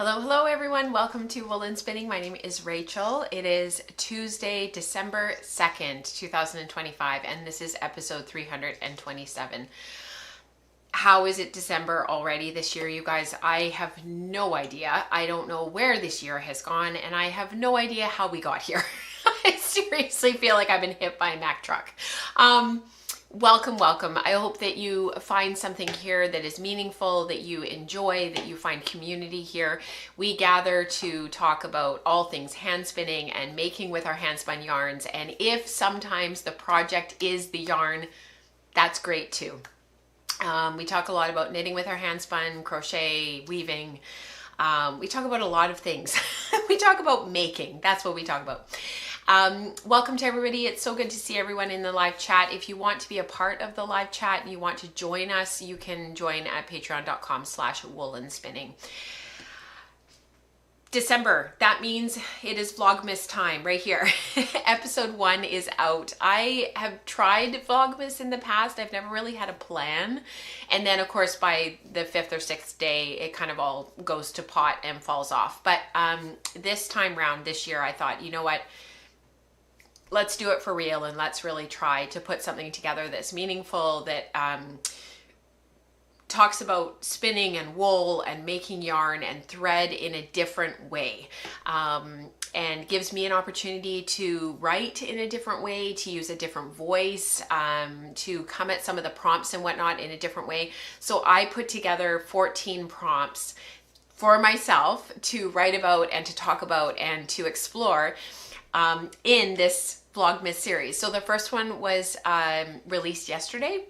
Hello everyone. Welcome to Woolen Spinning. My name is Rachel. It is Tuesday, December 2nd, 2025, and this is episode 327. How is it December already this year, you guys? I have no idea. I don't know where this year has gone, and I have no idea how we got here. I seriously feel like I've been hit by a Mack truck. Welcome. I hope that you find something here that is meaningful, that you enjoy, that you find community here. We gather to talk about all things hand spinning and making with our hand spun yarns. And if sometimes the project is the yarn, that's great too. We talk a lot about knitting with our hand spun, crochet, weaving. We talk about a lot of things. We talk about making. That's what we talk about. Welcome to everybody. It's so good to see everyone in the live chat. If you want to be a part of the live chat and you want to join us, you can join at patreon.com/woolenspinning. December, that means it is Vlogmas time right here. Episode 1 is out. I have tried Vlogmas in the past. I've never really had a plan. And then of course by the 5th or 6th day, it kind of all goes to pot and falls off. But this time round, this year, I thought, you know what? Let's do it for real and let's really try to put something together that's meaningful, that talks about spinning and wool and making yarn and thread in a different way, and gives me an opportunity to write in a different way, to use a different voice, to come at some of the prompts and whatnot in a different way. So I put together 14 prompts for myself to write about and to talk about and to explore in this Vlogmas series. So the first one was released yesterday.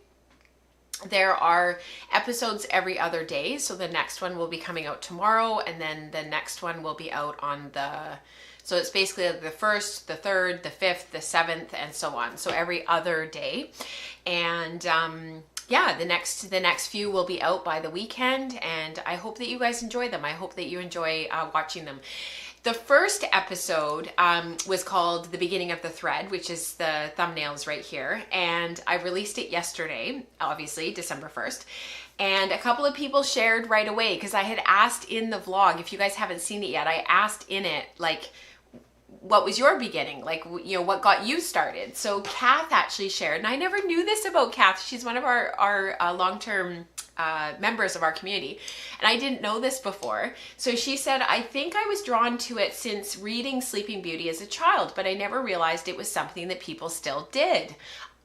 There are episodes every other day. So the next one will be coming out tomorrow, and then the next one will be out on so it's basically the 1st, the 3rd, the 5th, the 7th, and so on. So every other day. And yeah, the next few will be out by the weekend, and I hope that you guys enjoy them. I hope that you enjoy watching them. The first episode was called The Beginning of the Thread, which is the thumbnails right here. And I released it yesterday, obviously, December 1st. And a couple of people shared right away because I had asked in the vlog, if you guys haven't seen it yet, I asked in it, like, what was your beginning? Like, you know, what got you started? So Kath actually shared, and I never knew this about Kath. She's one of our long-term members of our community, and I didn't know this before. So she said, I think I was drawn to it since reading Sleeping Beauty as a child, but I never realized it was something that people still did.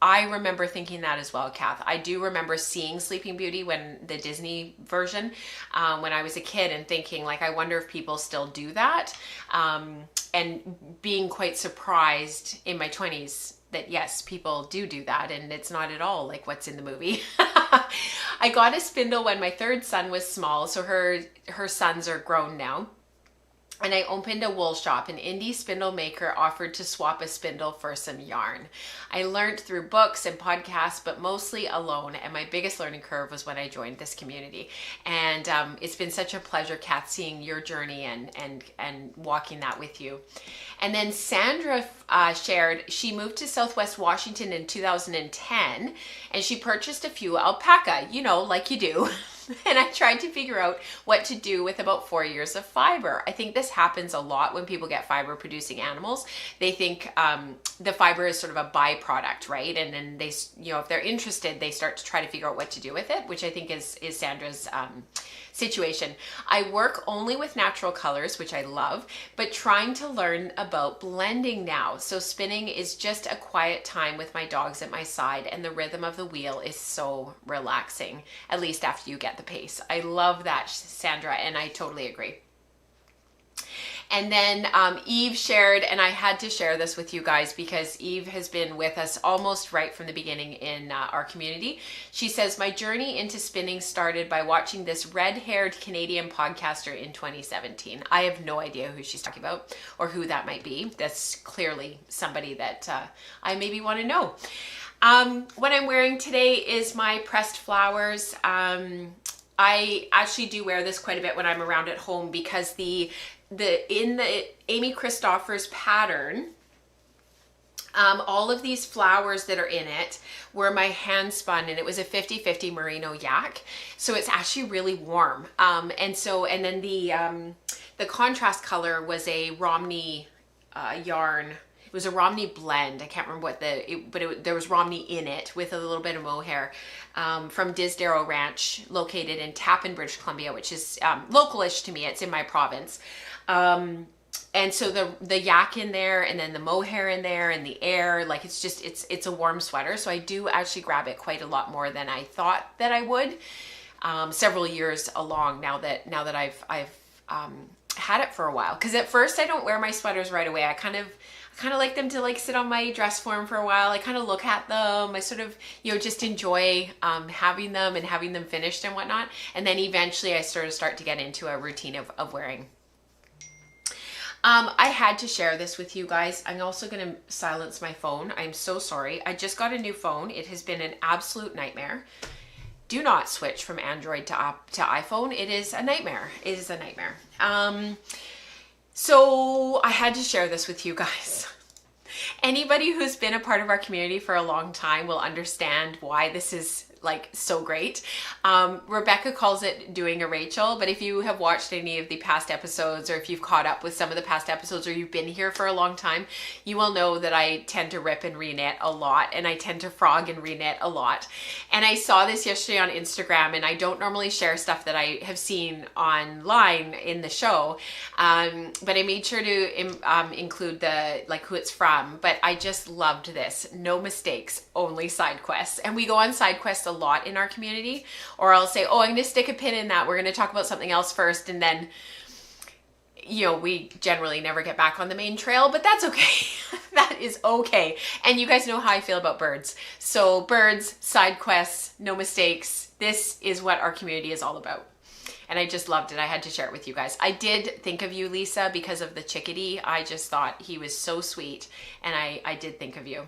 I remember thinking that as well, Kath. I do remember seeing Sleeping Beauty, when the Disney version, when I was a kid, and thinking, like, I wonder if people still do that, and being quite surprised in my 20s that yes, people do that, and it's not at all like what's in the movie. I got a spindle when my 3rd son was small, so her sons are grown now. And I opened a wool shop. An indie spindle maker offered to swap a spindle for some yarn. I learned through books and podcasts, but mostly alone. And my biggest learning curve was when I joined this community. And it's been such a pleasure, Kat, seeing your journey and walking that with you. And then Sandra shared, she moved to Southwest Washington in 2010, and she purchased a few alpaca, you know, like you do. And I tried to figure out what to do with about 4 years of fiber. I think this happens a lot when people get fiber producing animals. They think the fiber is sort of a byproduct, right? And then they, you know, if they're interested, they start to try to figure out what to do with it, which I think is Sandra's situation. I work only with natural colors, which I love, but trying to learn about blending now. So spinning is just a quiet time with my dogs at my side, and the rhythm of the wheel is so relaxing, at least after you get the pace. I love that, Sandra, and I totally agree. And then Eve shared, and I had to share this with you guys because Eve has been with us almost right from the beginning in our community. She says, my journey into spinning started by watching this red-haired Canadian podcaster in 2017. I have no idea who she's talking about or who that might be. That's clearly somebody that I maybe want to know. What I'm wearing today is my pressed flowers. I actually do wear this quite a bit when I'm around at home because in the Amy Christoffers pattern, All of these flowers that are in it were my hand spun, and it was a 50-50 merino yak. So it's actually really warm. And then the contrast color was a Romney yarn. It was a Romney blend. I can't remember what there was Romney in it with a little bit of mohair from Disdarrow Ranch, located in Tappan, British Columbia, which is localish to me. It's in my province. And so the yak in there, and then the mohair in there, and the air, like it's a warm sweater. So I do actually grab it quite a lot more than I thought that I would. Several years along now that I've had it for a while. Because at first I don't wear my sweaters right away. I kind of like them to like sit on my dress form for a while. I kind of look at them. I sort of, just enjoy having them and having them finished and whatnot. And then eventually I sort of start to get into a routine of wearing. I had to share this with you guys. I'm also going to silence my phone. I'm so sorry. I just got a new phone. It has been an absolute nightmare. Do not switch from Android to iPhone. It is a nightmare. It is a nightmare. So I had to share this with you guys. Anybody who's been a part of our community for a long time will understand why this is like so great. Rebecca calls it doing a Rachel, but if you have watched any of the past episodes, or if you've caught up with some of the past episodes, or you've been here for a long time, you will know that I tend to rip and reknit a lot, and I tend to frog and reknit a lot. And I saw this yesterday on Instagram, and I don't normally share stuff that I have seen online in the show, but I made sure to include who it's from. But I just loved this. No mistakes, only side quests. And we go on side quests a lot in our community, or I'll say, oh, I'm going to stick a pin in that. We're going to talk about something else first. And then, we generally never get back on the main trail, but that's okay. That is okay. And you guys know how I feel about birds. So birds, side quests, no mistakes. This is what our community is all about. And I just loved it. I had to share it with you guys. I did think of you, Lisa, because of the chickadee. I just thought he was so sweet. And I did think of you.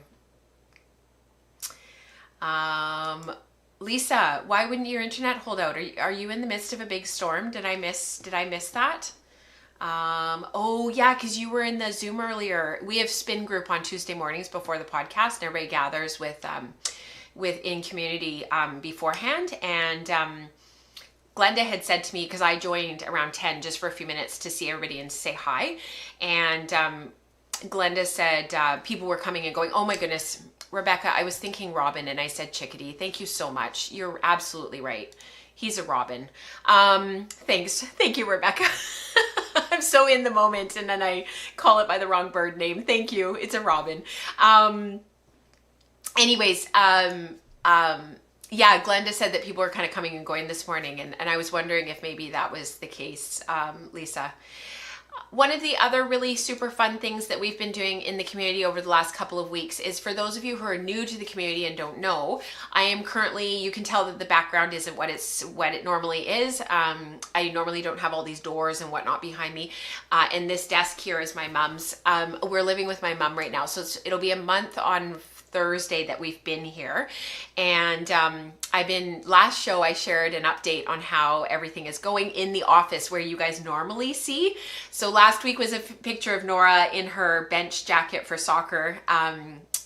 Lisa, why wouldn't your internet hold out? Are you in the midst of a big storm? Did I miss that? Oh yeah, because you were in the Zoom earlier. We have spin group on Tuesday mornings before the podcast, and everybody gathers in community beforehand. And Glenda had said to me, because I joined around 10 just for a few minutes to see everybody and to say hi. And Glenda said people were coming and going, oh my goodness, Rebecca, I was thinking robin, and I said chickadee. Thank you so much. You're absolutely right. He's a robin. Thanks. Thank you, Rebecca. I'm so in the moment, and then I call it by the wrong bird name. Thank you. It's a robin. Anyways, yeah, Glenda said that people were kind of coming and going this morning, and I was wondering if maybe that was the case, Lisa. One of the other really super fun things that we've been doing in the community over the last couple of weeks is, for those of you who are new to the community and don't know, I am currently, you can tell that the background isn't what it normally is. I normally don't have all these doors and whatnot behind me. And this desk here is my mom's. We're living with my mom right now. So it'll be a month on Thursday that we've been here. And last show I shared an update on how everything is going in the office where you guys normally see. So last week was a picture of Nora in her bench jacket for soccer,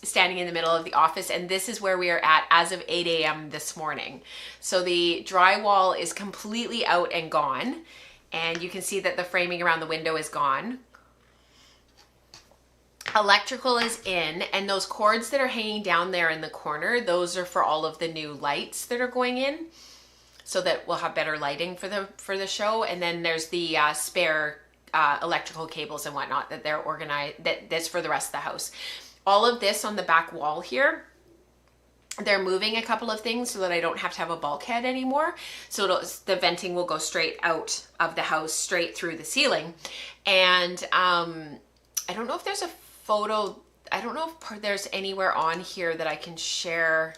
standing in the middle of the office. And this is where we are at as of 8 a.m. this morning. So the drywall is completely out and gone. And you can see that the framing around the window is gone. Electrical is in, and those cords that are hanging down there in the corner, those are for all of the new lights that are going in, so that we'll have better lighting for the show. And then there's the spare electrical cables and whatnot that they're organized, that's for the rest of the house. All of this on the back wall here, they're moving a couple of things so that I don't have to have a bulkhead anymore. So the venting will go straight out of the house, straight through the ceiling. And I don't know if there's a photo, I don't know if there's anywhere on here that I can share.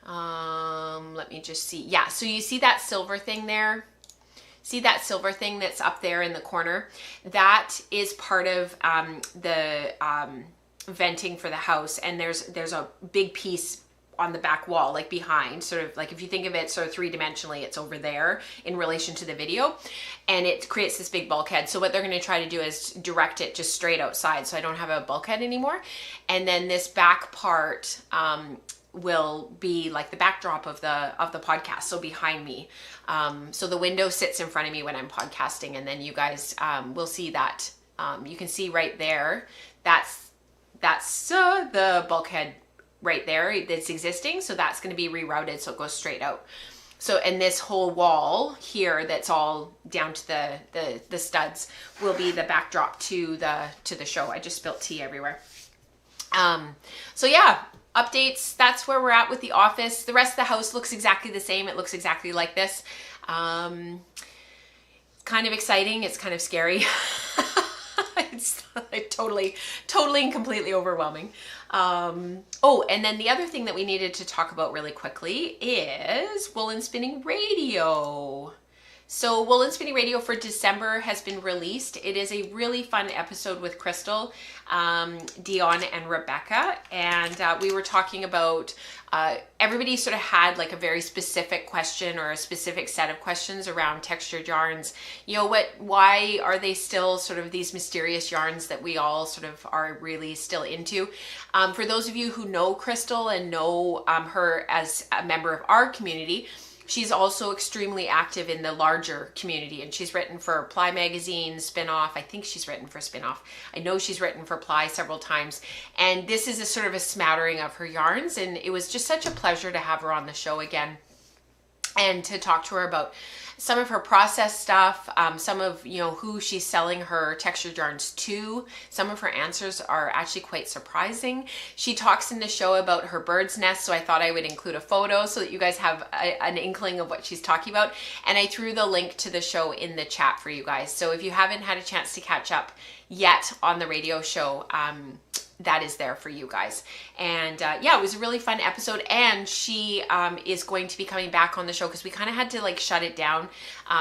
Let me just see. Yeah, so you see that silver thing there? See that silver thing that's up there in the corner? That is part of the venting for the house, and there's a big piece on the back wall, like behind, sort of like if you think of it sort of three-dimensionally, it's over there in relation to the video, and it creates this big bulkhead. So what they're going to try to do is direct it just straight outside, so I don't have a bulkhead anymore. And then this back part will be like the backdrop of the podcast, so behind me. So the window sits in front of me when I'm podcasting, and then you guys will see that. You can see right there, that's the bulkhead right there that's existing. So that's going to be rerouted so it goes straight out. So, and this whole wall here that's all down to the studs will be the backdrop to the show. I just spilled tea everywhere. So yeah, updates, that's where we're at with the office. The rest of the house looks exactly the same. It looks exactly like this. Kind of exciting. It's kind of scary. It's like totally and completely overwhelming. Oh, and then the other thing that we needed to talk about really quickly is Woolen Spinning Radio. So Woolen Spinning Radio for December has been released. It is a really fun episode with Crystal, Dion, and Rebecca. And we were talking about, everybody sort of had like a very specific question or a specific set of questions around textured yarns. You know, why are they still sort of these mysterious yarns that we all sort of are really still into? For those of you who know Crystal and know her as a member of our community, she's also extremely active in the larger community, and she's written for Ply Magazine, Spinoff. I think she's written for Spinoff. I know she's written for Ply several times. And this is a sort of a smattering of her yarns, and it was just such a pleasure to have her on the show again and to talk to her about some of her process stuff, some of, you know, who she's selling her textured yarns to. Some of her answers are actually quite surprising. She talks in the show about her bird's nest, so I thought I would include a photo so that you guys have an inkling of what she's talking about. And I threw the link to the show in the chat for you guys. So if you haven't had a chance to catch up yet on the radio show, that is there for you guys. And yeah, it was a really fun episode, and she is going to be coming back on the show because we kind of had to like shut it down.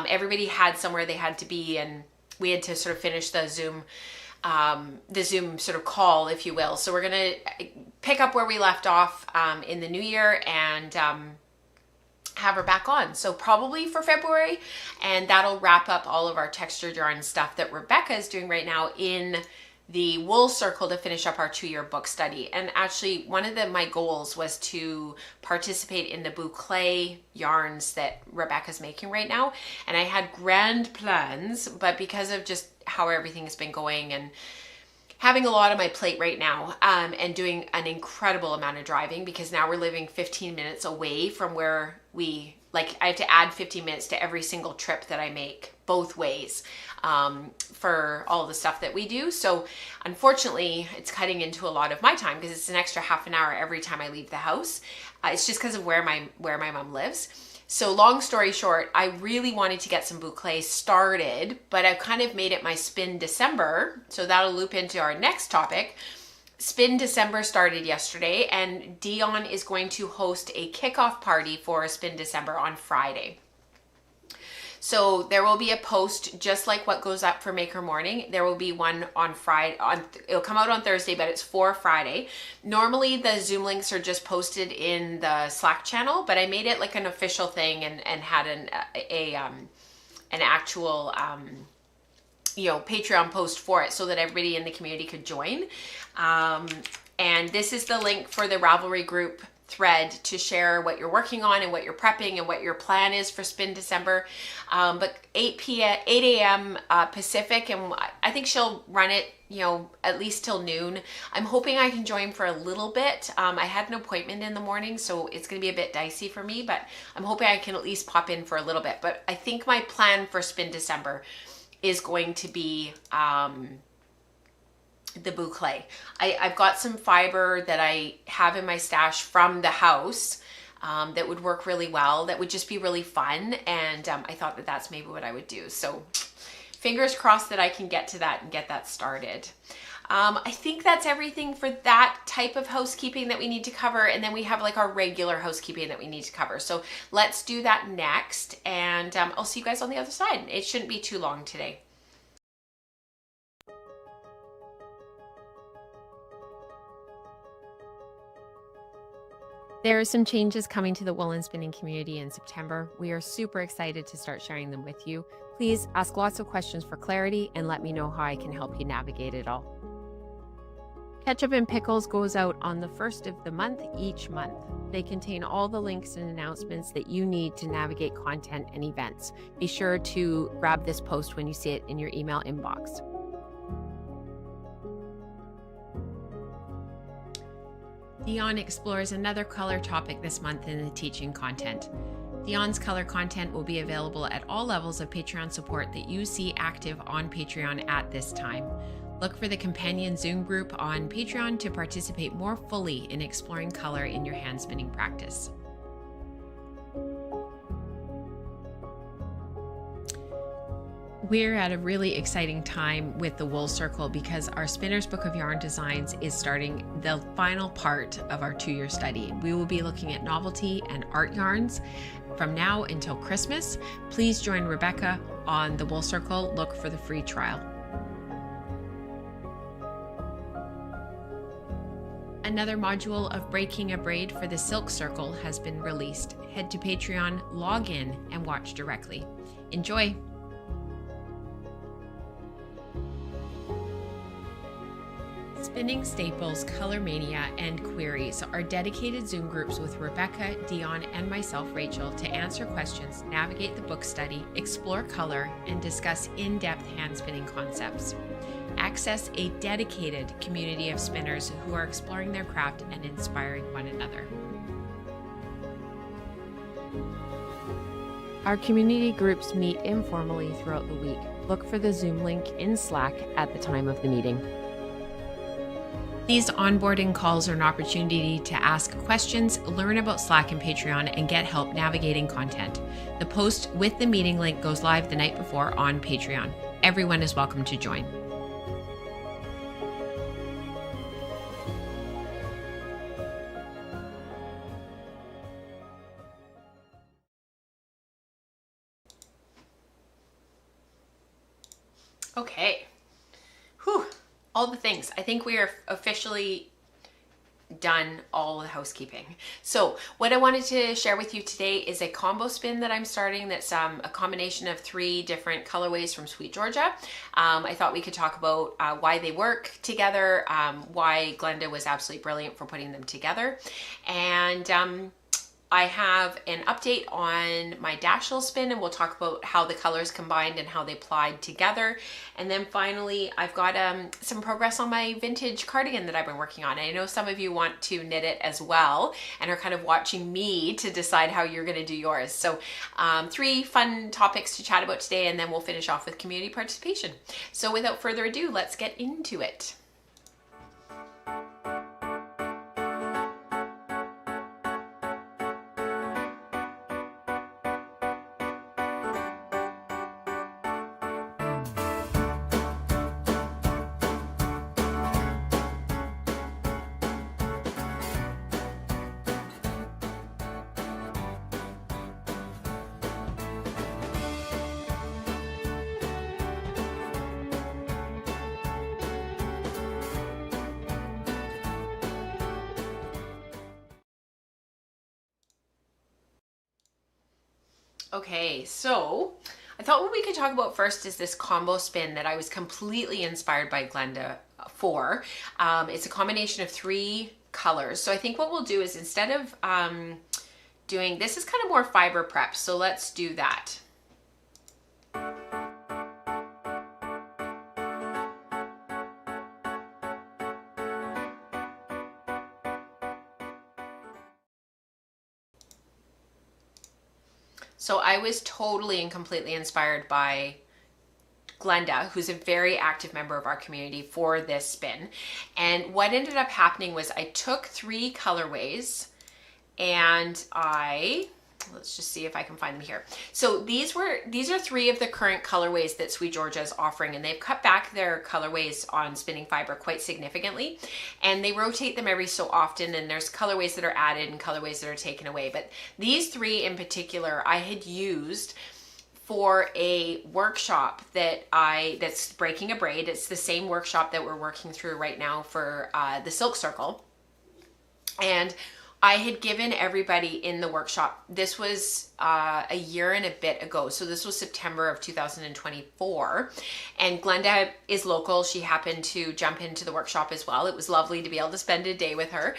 Everybody had somewhere they had to be, and we had to sort of finish the Zoom sort of call, if you will. So we're gonna pick up where we left off in the new year and have her back on. So probably for February, and that'll wrap up all of our textured yarn stuff that Rebecca is doing right now in the Wool Circle to finish up our 2-year book study. And actually one of my goals was to participate in the boucle yarns that Rebecca's making right now. And I had grand plans, but because of just how everything has been going and having a lot on my plate right now, and doing an incredible amount of driving, because now we're living 15 minutes away from where I have to add 15 minutes to every single trip that I make both ways, for all the stuff that we do. So unfortunately, it's cutting into a lot of my time because it's an extra half an hour every time I leave the house. It's just because of where my mom lives. So long story short, I really wanted to get some boucle started, but I've kind of made it my Spin December. So that'll loop into our next topic. Spin December started yesterday, and Dion is going to host a kickoff party for Spin December on Friday. So there will be a post just like what goes up for Maker Morning. There will be one on Friday. It'll come out on Thursday, but it's for Friday. Normally the Zoom links are just posted in the Slack channel, but I made it like an official thing and had an actual Patreon post for it so that everybody in the community could join. And this is the link for the Ravelry group thread to share what you're working on and what you're prepping and what your plan is for Spin December. But 8 a.m. Pacific, and I think she'll run it, at least till noon. I'm hoping I can join for a little bit. I had an appointment in the morning, so it's going to be a bit dicey for me, but I'm hoping I can at least pop in for a little bit. But I think my plan for Spin December is going to be the boucle. I've got some fiber that I have in my stash from the house that would work really well, that would just be really fun, and I thought that that's maybe what I would do. So fingers crossed that I can get to that and get that started. I think that's everything for that type of housekeeping that we need to cover, and then we have like our regular housekeeping that we need to cover. So let's do that next, and I'll see you guys on the other side. It shouldn't be too long today. There are some changes coming to the woolen spinning community in September. We are super excited to start sharing them with you. Please ask lots of questions for clarity and let me know how I can help you navigate it all. Ketchup and Pickles goes out on the first of the month each month. They contain all the links and announcements that you need to navigate content and events. Be sure to grab this post when you see it in your email inbox. Dion explores another color topic this month in the teaching content. Dion's color content will be available at all levels of Patreon support that you see active on Patreon at this time. Look for the companion Zoom group on Patreon to participate more fully in exploring color in your hand spinning practice. We're at a really exciting time with the Wool Circle because our Spinner's Book of Yarn Designs is starting the final part of our 2-year study. We will be looking at novelty and art yarns from now until Christmas. Please join Rebecca on the Wool Circle. Look for the free trial. Another module of Breaking a Braid for the Silk Circle has been released. Head to Patreon, log in, and watch directly. Enjoy! Spinning Staples, Color Mania, and Queries are dedicated Zoom groups with Rebecca, Dion, and myself, Rachel, to answer questions, navigate the book study, explore color, and discuss in-depth hand spinning concepts. Access a dedicated community of spinners who are exploring their craft and inspiring one another. Our community groups meet informally throughout the week. Look for the Zoom link in Slack at the time of the meeting. These onboarding calls are an opportunity to ask questions, learn about Slack and Patreon, and get help navigating content. The post with the meeting link goes live the night before on Patreon. Everyone is welcome to join. Okay. Whew. All the things. I think we are officially done all the housekeeping. So what I wanted to share with you today is a combo spin that I'm starting that's a combination of 3 different colorways from SweetGeorgia. I thought we could talk about why they work together, why Glenda was absolutely brilliant for putting them together, and I have an update on my Daschel spin, and we'll talk about how the colors combined and how they plied together. And then finally, I've got some progress on my vintage cardigan that I've been working on. And I know some of you want to knit it as well and are kind of watching me to decide how you're going to do yours. So 3 fun topics to chat about today, and then we'll finish off with community participation. So without further ado, let's get into it. Okay, so I thought what we could talk about first is this combo spin that I was completely inspired by Glenda for. It's a combination of 3 colors. So I think what we'll do is, instead of doing, this is kind of more fiber prep, so let's do that. So I was totally and completely inspired by Glenda, who's a very active member of our community, for this spin. And what ended up happening was I took 3 colorways and let's just see if I can find them here. So these are 3 of the current colorways that SweetGeorgia is offering, and they've cut back their colorways on spinning fiber quite significantly, and they rotate them every so often, and there's colorways that are added and colorways that are taken away. But these 3 in particular I had used for a workshop that's Breaking a Braid. It's the same workshop that we're working through right now for the Silk Circle. And I had given everybody in the workshop, this was a year and a bit ago, so this was September of 2024, and Glenda is local. She happened to jump into the workshop as well. It was lovely to be able to spend a day with her.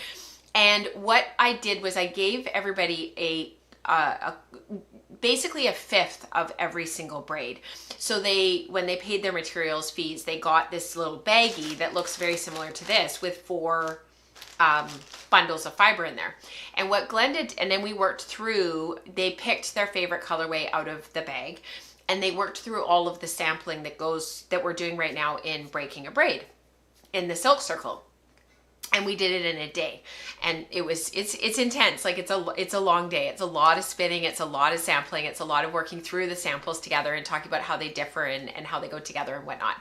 And what I did was I gave everybody basically a fifth of every single braid. So when they paid their materials fees, they got this little baggie that looks very similar to this with 4 bundles of fiber in there. And what Glenda, and then we worked through, they picked their favorite colorway out of the bag, and they worked through all of the sampling that we're doing right now in Breaking a Braid in the Silk Circle. And we did it in a day, and it's intense. Like it's a long day. It's a lot of spinning. It's a lot of sampling. It's a lot of working through the samples together and talking about how they differ and how they go together and whatnot.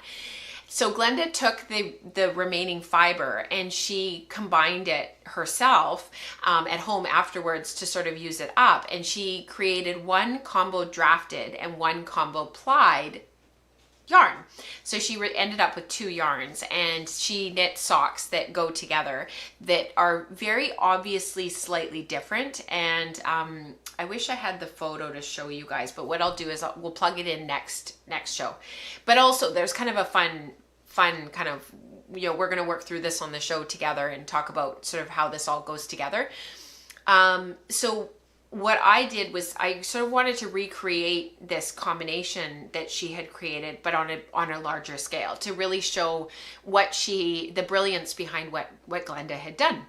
So Glenda took the remaining fiber and she combined it herself at home afterwards to sort of use it up. And she created 1 combo drafted and 1 combo plied yarn. So she ended up with 2 yarns, and she knit socks that go together that are very obviously slightly different. And I wish I had the photo to show you guys, but what I'll do is we'll plug it in next show. But also there's kind of a fun kind of, you know, we're going to work through this on the show together and talk about sort of how this all goes together. So what I did was I sort of wanted to recreate this combination that she had created, but on a larger scale, to really show the brilliance behind what Glenda had done.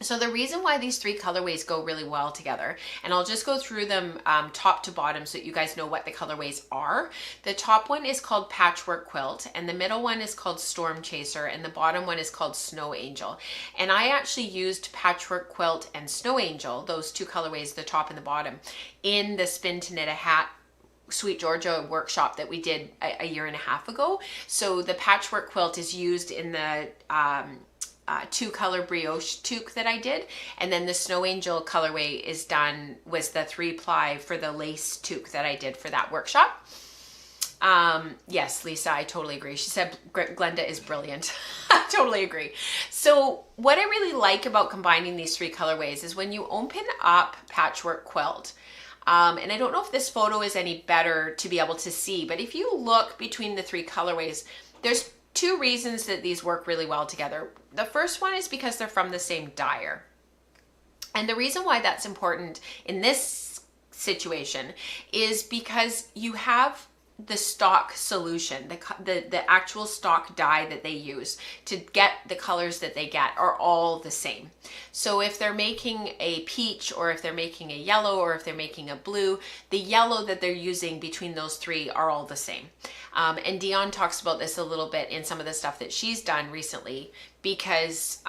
So the reason why these 3 colorways go really well together, and I'll just go through them top to bottom so that you guys know what the colorways are. The top one is called Patchwork Quilt, and the middle one is called Storm Chaser, and the bottom one is called Snow Angel. And I actually used Patchwork Quilt and Snow Angel, those 2 colorways, the top and the bottom, in the Spin to Knit a Hat SweetGeorgia workshop that we did a year and a half ago. So the Patchwork Quilt is used in the 2-color brioche toque that I did, and then the Snow Angel colorway was the 3-ply for the lace toque that I did for that workshop. Yes, Lisa, I totally agree. She said Glenda is brilliant. I totally agree. So what I really like about combining these 3 colorways is when you open up Patchwork Quilt, and I don't know if this photo is any better to be able to see, but if you look between the 3 colorways, there's 2 reasons that these work really well together. The first one is because they're from the same dyer. And the reason why that's important in this situation is because you have the stock solution, the actual stock dye that they use to get the colors that they get are all the same. So if they're making a peach, or if they're making a yellow, or if they're making a blue, the yellow that they're using between those 3 are all the same. And Dion talks about this a little bit in some of the stuff that she's done recently, because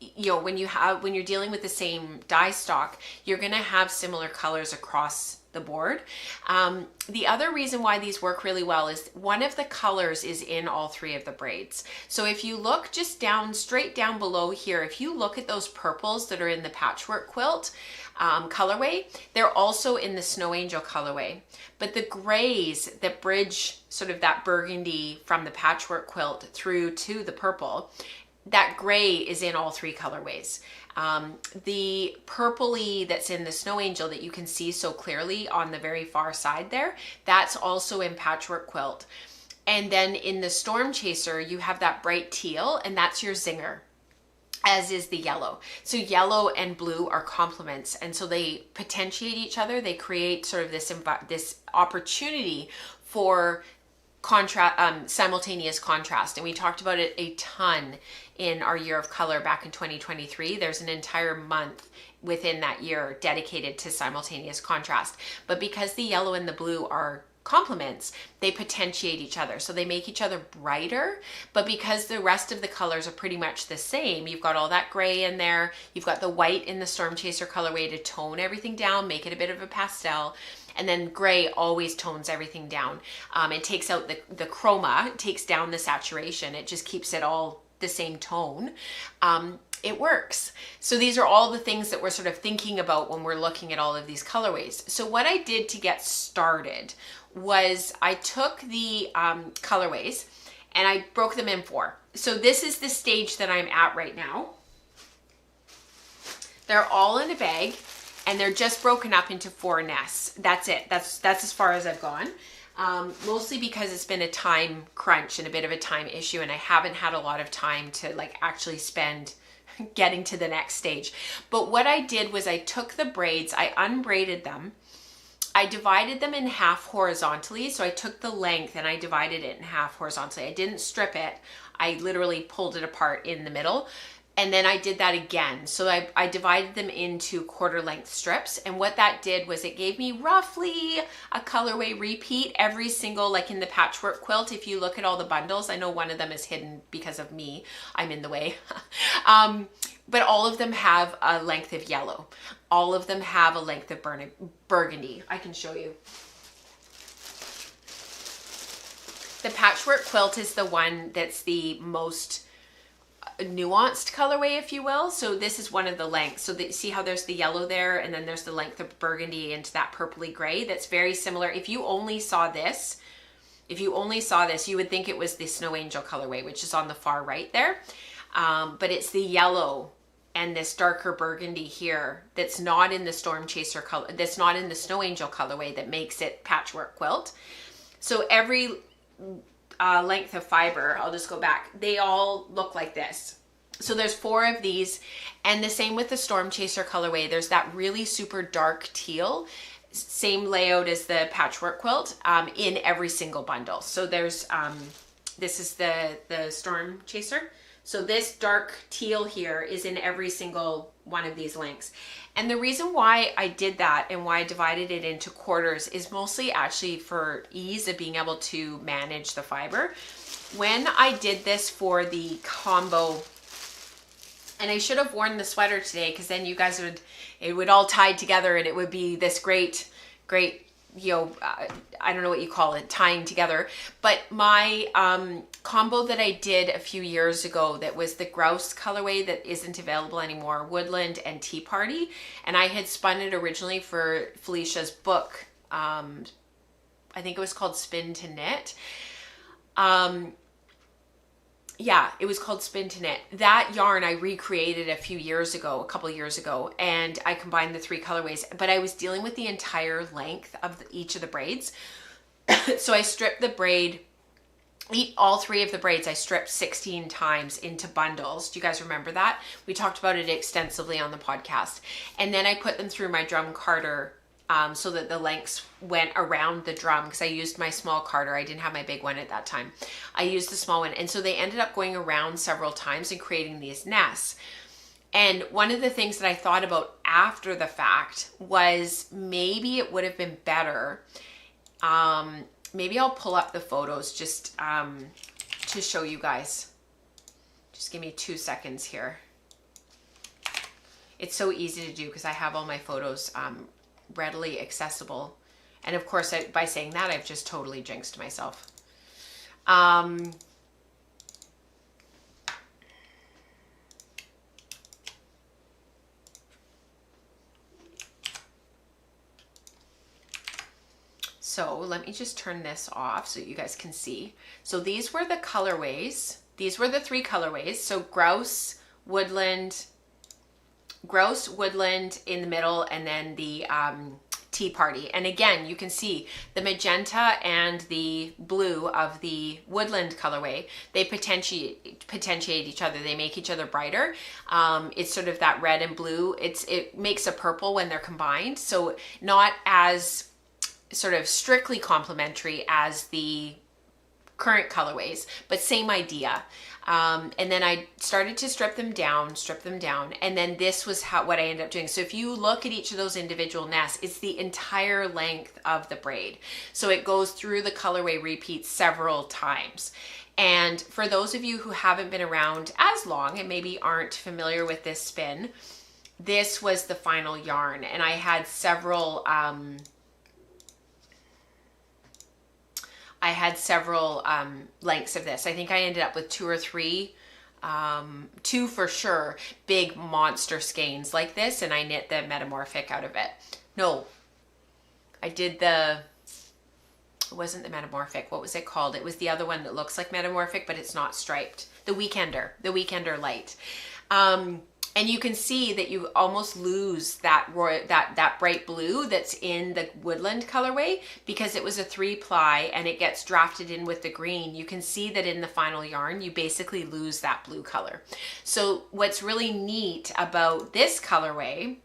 you know, when you're dealing with the same dye stock, you're going to have similar colors across the board. The other reason why these work really well is one of the colors is in all 3 of the braids. So if you look just straight down below here, if you look at those purples that are in the Patchwork Quilt colorway, they're also in the Snow Angel colorway. But the grays that bridge sort of that burgundy from the Patchwork Quilt through to the purple, that gray is in all 3 colorways. The purpley that's in the Snow Angel that you can see so clearly on the very far side there, that's also in Patchwork Quilt. And then in the Storm Chaser, you have that bright teal, and that's your zinger, as is the yellow. So yellow and blue are complements, and so they potentiate each other. They create sort of this opportunity for simultaneous contrast, and we talked about it a ton in our year of color back in 2023. There's an entire month within that year dedicated to simultaneous contrast, but because the yellow and the blue are complements, they potentiate each other, so they make each other brighter. But because the rest of the colors are pretty much the same, you've got all that gray in there, you've got the white in the Storm Chaser colorway to tone everything down, make it a bit of a pastel, and then gray always tones everything down. It takes out the chroma, it takes down the saturation, it just keeps it all the same tone. It works. So these are all the things that we're sort of thinking about when we're looking at all of these colorways. So what I did to get started was I took the colorways and I broke them in 4. So this is the stage that I'm at right now. They're all in a bag, and they're just broken up into 4 nests. That's it. That's as far as I've gone. Mostly because it's been a time crunch and a bit of a time issue, and I haven't had a lot of time to like actually spend getting to the next stage. But what I did was I took the braids, I unbraided them, I divided them in half horizontally. So I took the length and I divided it in half horizontally. I didn't strip it. I literally pulled it apart in the middle. And then I did that again. So I divided them into quarter length strips. And what that did was it gave me roughly a colorway repeat every single, like in the patchwork quilt. If you look at all the bundles, I know one of them is hidden because of me. I'm in the way. But all of them have a length of yellow. All of them have a length of burgundy. I can show you. The patchwork quilt is the one that's the most nuanced colorway, if you will. So this is one of the lengths. So see how there's the yellow there, and then there's the length of burgundy into that purpley gray. That's very similar. If you only saw this, you would think it was the Snow Angel colorway, which is on the far right there. But it's the yellow and this darker burgundy here that's not in the Storm Chaser color, that's not in the Snow Angel colorway, that makes it patchwork quilt. So every length of fiber, I'll just go back, they all look like this. So there's 4 of these, and the same with the Storm Chaser colorway. There's that really super dark teal, same layout as the patchwork quilt, in every single bundle. So there's this is the Storm Chaser. So this dark teal here is in every single one of these lengths. And the reason why I did that and why I divided it into quarters is mostly actually for ease of being able to manage the fiber. When I did this for the combo, and I should have worn the sweater today, because then you guys it would all tie together and it would be this great, you know, I don't know what you call it, tying together. But my combo that I did a few years ago, that was the grouse colorway that isn't available anymore, woodland and tea party, and I had spun it originally for Felicia's book. I think it was called Spin to Knit. Yeah, it was called Spin to Knit. That yarn I recreated a couple years ago, and I combined the 3 colorways, but I was dealing with the entire length of each of the braids. So I stripped the braid, all 3 of the braids I stripped 16 times into bundles. Do you guys remember that? We talked about it extensively on the podcast. And then I put them through my drum carder, so that the lengths went around the drum, because I used my small carder. I didn't have my big one at that time. I used the small one. And so they ended up going around several times and creating these nests. And one of the things that I thought about after the fact was maybe it would have been better. Maybe I'll pull up the photos just to show you guys. Just give me 2 seconds here. It's so easy to do because I have all my photos readily accessible. And of course, by saying that, I've just totally jinxed myself. So let me just turn this off so you guys can see. So these were the colorways. These were the 3 colorways. So grouse, woodland in the middle, and then the tea party. And again, you can see the magenta and the blue of the woodland colorway, they potentiate each other. They make each other brighter. It's sort of that red and blue. It makes a purple when they're combined. So not as sort of strictly complementary as the current colorways, but same idea. And then I started to strip them down, and then this was what I ended up doing. So if you look at each of those individual nests, it's the entire length of the braid. So it goes through the colorway repeats several times. And for those of you who haven't been around as long and maybe aren't familiar with this spin, this was the final yarn. And I had several lengths of this. I think I ended up with 2 or 3, 2 for sure, big monster skeins like this, and I knit the metamorphic out of it. No, I did it wasn't the metamorphic. What was it called? It was the other one that looks like metamorphic, but it's not striped. The Weekender Light. And And you can see that you almost lose that that bright blue that's in the woodland colorway because it was a 3-ply and it gets drafted in with the green. You can see that in the final yarn, you basically lose that blue color. So what's really neat about this colorway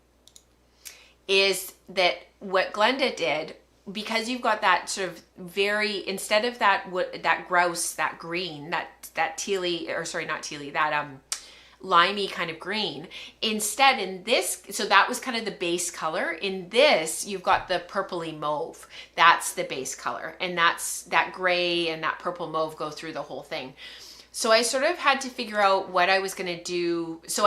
is that what Glenda did, because you've got that sort of very, instead of that grouse, that green, that tealy, or sorry, not tealy, that limey kind of green, instead in this, so that was kind of the base color. In this, you've got the purpley mauve. That's the base color. And that's that gray and that purple mauve go through the whole thing. So I sort of had to figure out what I was going to do. So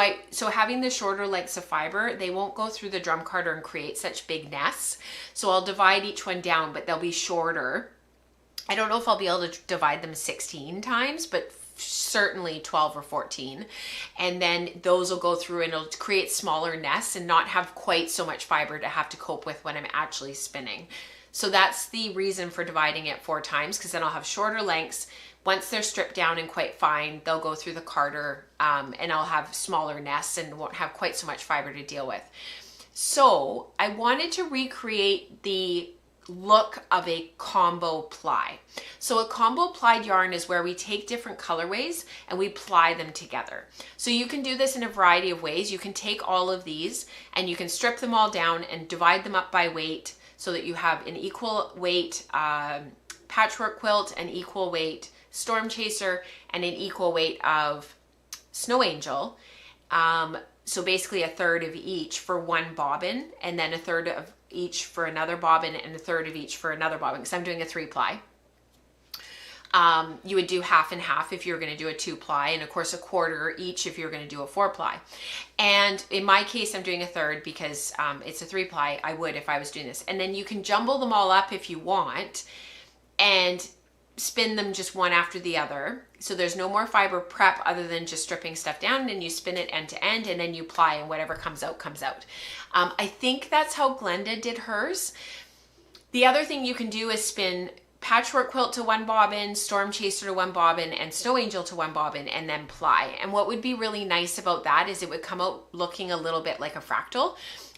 having the shorter lengths of fiber, they won't go through the drum carder and create such big nests. So I'll divide each one down, but they'll be shorter. I don't know if I'll be able to divide them 16 times, but certainly 12 or 14. And then those will go through and it'll create smaller nests and not have quite so much fiber to have to cope with when I'm actually spinning. So that's the reason for dividing it 4 times, because then I'll have shorter lengths. Once they're stripped down and quite fine, they'll go through the carder and I'll have smaller nests and won't have quite so much fiber to deal with. So I wanted to recreate the look of a combo ply. So a combo plied yarn is where we take different colorways and we ply them together. So you can do this in a variety of ways. You can take all of these and you can strip them all down and divide them up by weight so that you have an equal weight patchwork quilt, an equal weight storm chaser, and an equal weight of snow angel. So basically a third of each for one bobbin, and then a third of each for another bobbin, and a third of each for another bobbin, because I'm doing a 3-ply. You would do half and half if you were going to do a 2-ply, and of course a quarter each if you're going to do a 4-ply. And in my case, I'm doing a third because it's a 3-ply. I would if I was doing this. And then you can jumble them all up if you want, and spin them just one after the other. So there's no more fiber prep other than just stripping stuff down, and you spin it end to end, and then you ply, and whatever comes out, comes out. I think that's how Glenda did hers. The other thing you can do is spin patchwork quilt to one bobbin, storm chaser to one bobbin, and snow angel to one bobbin, and then ply. And what would be really nice about that is it would come out looking a little bit like a fractal.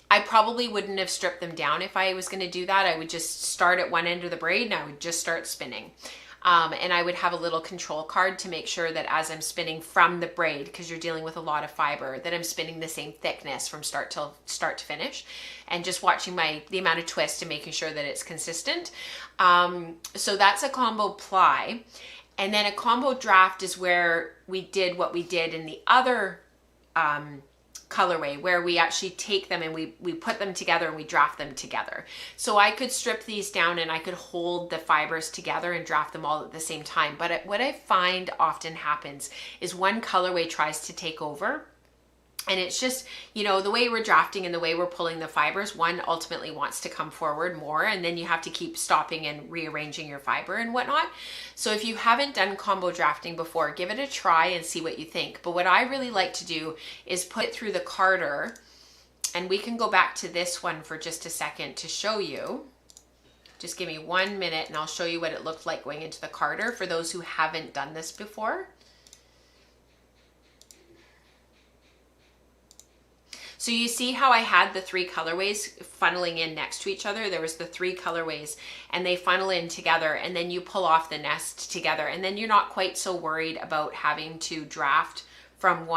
I probably wouldn't have stripped them down if I was going to do that. I would just start at one end of the braid and I would just start spinning. And I would have a little control card to make sure that as I'm spinning from the braid, because you're dealing with a lot of fiber, that I'm spinning the same thickness from start to finish, and just watching the amount of twist and making sure that it's consistent. So that's a combo ply. And then a combo draft is where we did what we did in the other colorway, where we actually take them and we put them together and we draft them together. So I could strip these down and I could hold the fibers together and draft them all at the same time. But what I find often happens is one colorway tries to take over. And it's just, you know, the way we're drafting and the way we're pulling the fibers, one ultimately wants to come forward more, and then you have to keep stopping and rearranging your fiber and whatnot. So if you haven't done combo drafting before, give it a try and see what you think. But what I really like to do is put it through the carder, and we can go back to this one for just a second to show you. Just give me 1 minute and I'll show you what it looked like going into the carder for those who haven't done this before. So you see how I had the 3 colorways funneling in next to each other? There was the 3 colorways and they funnel in together, and then you pull off the nest together, and then you're not quite so worried about having to draft from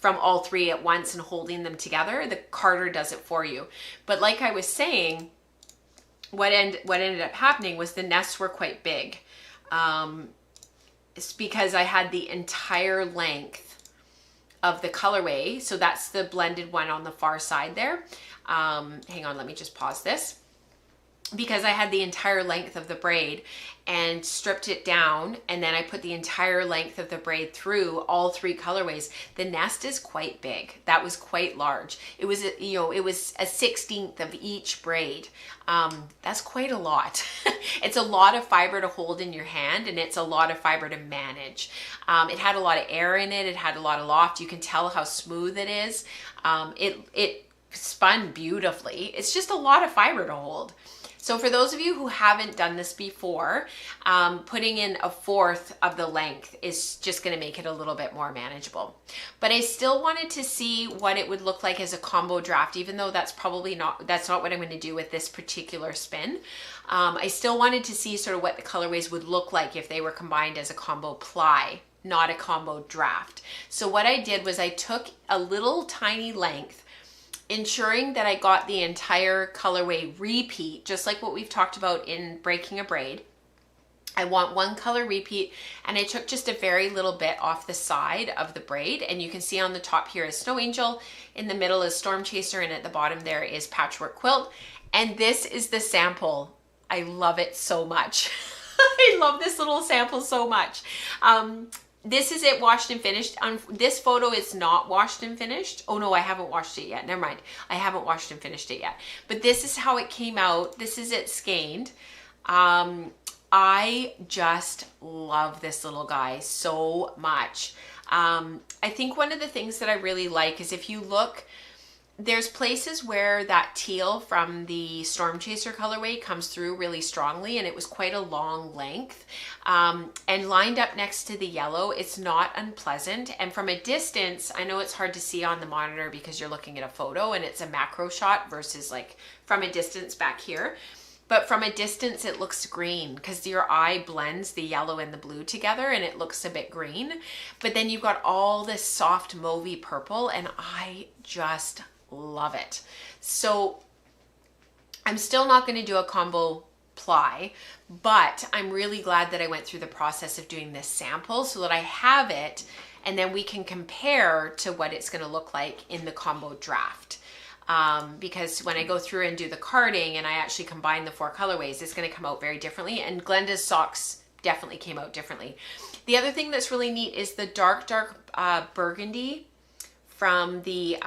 all 3 at once and holding them together. The carder does it for you. But like I was saying, what ended up happening was the nests were quite big. It's because I had the entire length of the colorway. So that's the blended one on the far side there. Hang on, let me just pause this. Because I had the entire length of the braid and stripped it down, and then I put the entire length of the braid through all 3 colorways. The nest is quite big. That was quite large. It was, you know, it was a 16th of each braid. That's quite a lot. It's a lot of fiber to hold in your hand, and it's a lot of fiber to manage. It had a lot of air in it. It had a lot of loft. You can tell how smooth it is. It spun beautifully. It's just a lot of fiber to hold. So for those of you who haven't done this before, putting in 1/4 of the length is just going to make it a little bit more manageable. But I still wanted to see what it would look like as a combo draft, even though that's not what I'm going to do with this particular spin. I still wanted to see sort of what the colorways would look like if they were combined as a combo ply, not a combo draft. So what I did was I took a little tiny length, ensuring that I got the entire colorway repeat, just like what we've talked about in breaking a braid. I want one color repeat, and I took just a very little bit off the side of the braid, and you can see on the top here is Snow Angel, in the middle is Storm Chaser, and at the bottom there is Patchwork Quilt. And this is the sample. I love it so much. I love this little sample so much. This is it washed and finished. This photo is not washed and finished. Oh no, I haven't washed it yet. Never mind. I haven't washed and finished it yet. But this is how it came out. This is it Skeined. I just love this little guy so much. I think one of the things that I really like is if you look, there's places where that teal from the Storm Chaser colorway comes through really strongly, and it was quite a long length. And lined up next to the yellow, it's not unpleasant. And from a distance, I know it's hard to see on the monitor because you're looking at a photo and it's a macro shot versus like from a distance back here. But from a distance, it looks green because your eye blends the yellow and the blue together and it looks a bit green. But then you've got all this soft mauvey purple, and I just love it. So I'm still not going to do a combo ply, but I'm really glad that I went through the process of doing this sample so that I have it, and then we can compare to what it's going to look like in the combo draft. Because when I go through and do the carding and I actually combine the 4 colorways, it's going to come out very differently, and Glenda's socks definitely came out differently. The other thing that's really neat is the dark burgundy from the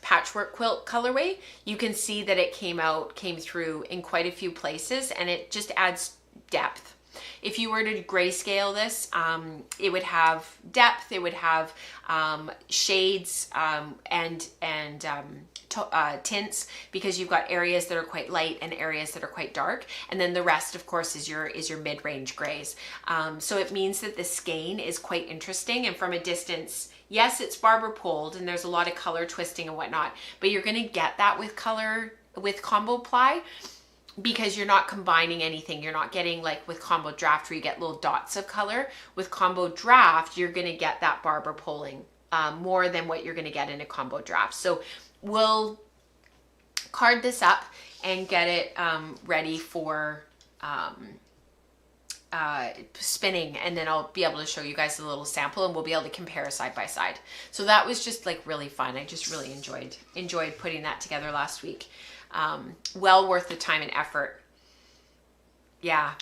Patchwork Quilt colorway. You can see that it came through in quite a few places, and it just adds depth. If you were to grayscale this, it would have depth, it would have shades and tints, because you've got areas that are quite light and areas that are quite dark, and then the rest of course is your mid-range grays. So it means that the skein is quite interesting, and from a distance, yes, it's barber poled and there's a lot of color twisting and whatnot, but you're going to get that with combo ply, because you're not combining anything. You're not getting like with combo draft where you get little dots of color. With combo draft, you're going to get that barber pulling more than what you're going to get in a combo draft. So we'll card this up and get it ready for spinning, and then I'll be able to show you guys a little sample, and we'll be able to compare side by side. So that was just like really fun. I just really enjoyed putting that together last week. Well worth the time and effort. Yeah,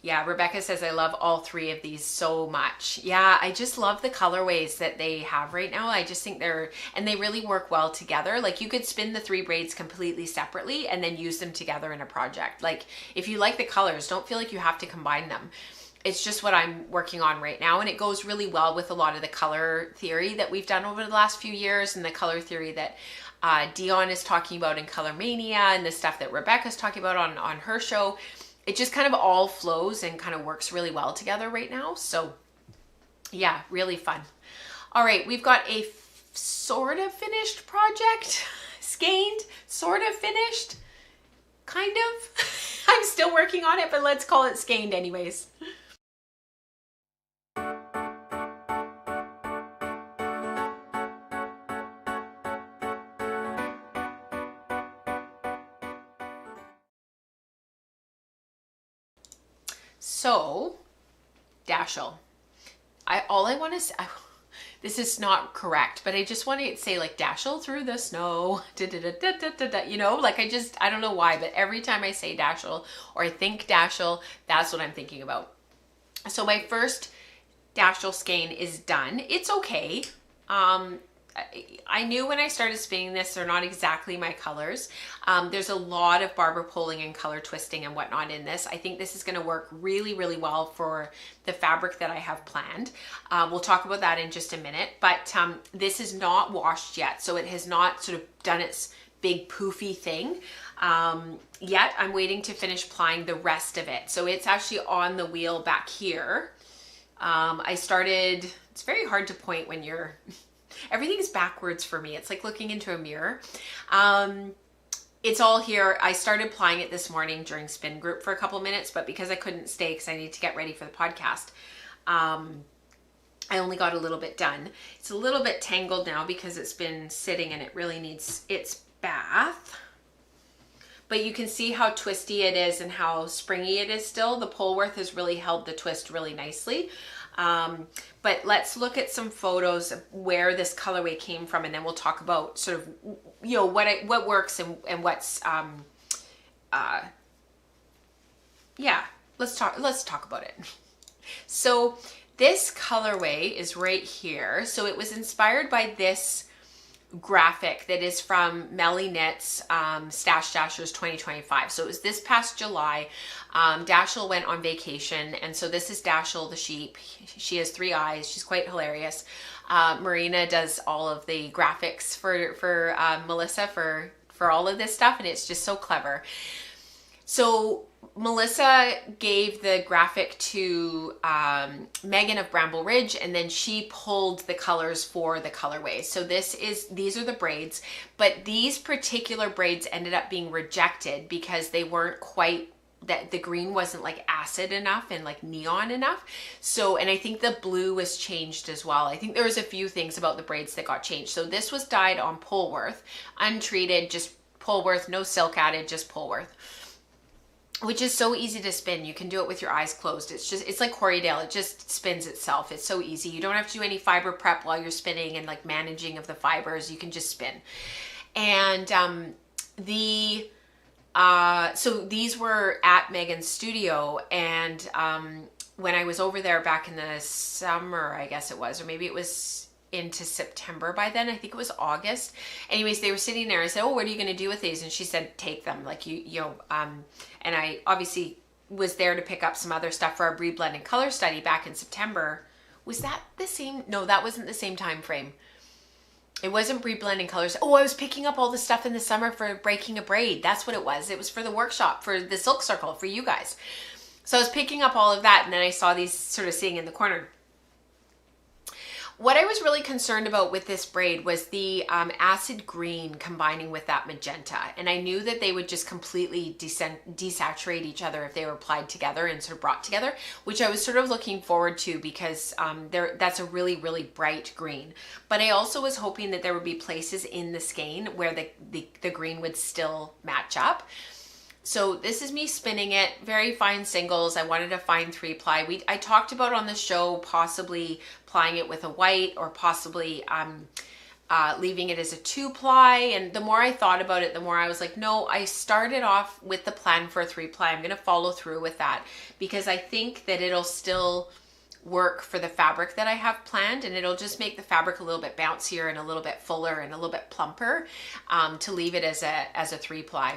Rebecca says, I love all 3 of these so much. Yeah, I just love the colorways that they have right now. I just think they really work well together. Like, you could spin the 3 braids completely separately and then use them together in a project. Like, if you like the colors, don't feel like you have to combine them. It's just what I'm working on right now, and it goes really well with a lot of the color theory that we've done over the last few years, and the color theory that Dion is talking about in Color Mania, and the stuff that Rebecca's talking about on her show. It just kind of all flows and kind of works really well together right now. So yeah, really fun. All right, we've got a sort of finished project. Skeined, sort of finished, kind of. I'm still working on it, but let's call it Skeined anyways. So, Daschel. All I want to say, this is not correct, but I just want to say like Daschel through the snow, you know, like I don't know why, but every time I say Daschel or I think Daschel, that's what I'm thinking about. So my first Daschel skein is done. It's okay. I knew when I started spinning this, they're not exactly my colors. There's a lot of barber pulling and color twisting and whatnot in this. I think this is going to work really, really well for the fabric that I have planned. We'll talk about that in just a minute, but this is not washed yet. So it has not sort of done its big poofy thing. Yet I'm waiting to finish plying the rest of it. So it's actually on the wheel back here. It's very hard to point when you're, everything's backwards for me. It's like looking into a mirror. It's all here. I started plying it this morning during spin group for a couple minutes, but because I couldn't stay because I need to get ready for the podcast, I only got a little bit done. It's a little bit tangled now because it's been sitting and it really needs its bath. But you can see how twisty it is and how springy it is still. The Polworth has really held the twist really nicely. But let's look at some photos of where this colorway came from, and then we'll talk about sort of, you know, what works and what's, yeah, let's talk about it. So this colorway is right here. So it was inspired by this graphic that is from Melly Knits Stash Dashers 2025. So it was this past July. Daschel went on vacation, and so this is Daschel the sheep. She has 3 eyes. She's quite hilarious. Marina does all of the graphics for Melissa for all of this stuff, and it's just so clever. So Melissa gave the graphic to Megan of Bramble Ridge, and then she pulled the colors for the colorway. So these are the braids, but these particular braids ended up being rejected because they weren't quite, that the green wasn't like acid enough and like neon enough. So, and I think the blue was changed as well. I think there was a few things about the braids that got changed. So this was dyed on Polworth, untreated, just Polworth, no silk added, just Polworth, which is so easy to spin. You can do it with your eyes closed. It's like Corriedale. It just spins itself. It's so easy. You don't have to do any fiber prep while you're spinning and like managing of the fibers. You can just spin. And so these were at Megan's studio, and when I was over there back in the summer, I guess it was, or maybe it was into September by then. I think it was August. Anyways, they were sitting there. I said, "Oh, what are you going to do with these?" And she said, "Take them." Like you know, and I obviously was there to pick up some other stuff for our breed blend and color study back in September. Was that the same? No, that wasn't the same time frame. It wasn't breed blending colors. Oh, I was picking up all the stuff in the summer for breaking a braid. That's what it was. It was for the workshop, for the Silk Circle, for you guys. So I was picking up all of that, and then I saw these sort of sitting in the corner. What I was really concerned about with this braid was the acid green combining with that magenta. And I knew that they would just completely desaturate each other if they were applied together and sort of brought together, which I was sort of looking forward to because that's a really, really bright green. But I also was hoping that there would be places in the skein where the green would still match up. So this is me spinning it, very fine singles. I wanted a fine 3-ply. I talked about on the show possibly plying it with a white, or possibly leaving it as a 2-ply. And the more I thought about it, the more I was like, no, I started off with the plan for a 3-ply. I'm gonna follow through with that because I think that it'll still work for the fabric that I have planned, and it'll just make the fabric a little bit bouncier and a little bit fuller and a little bit plumper to leave it as a 3-ply.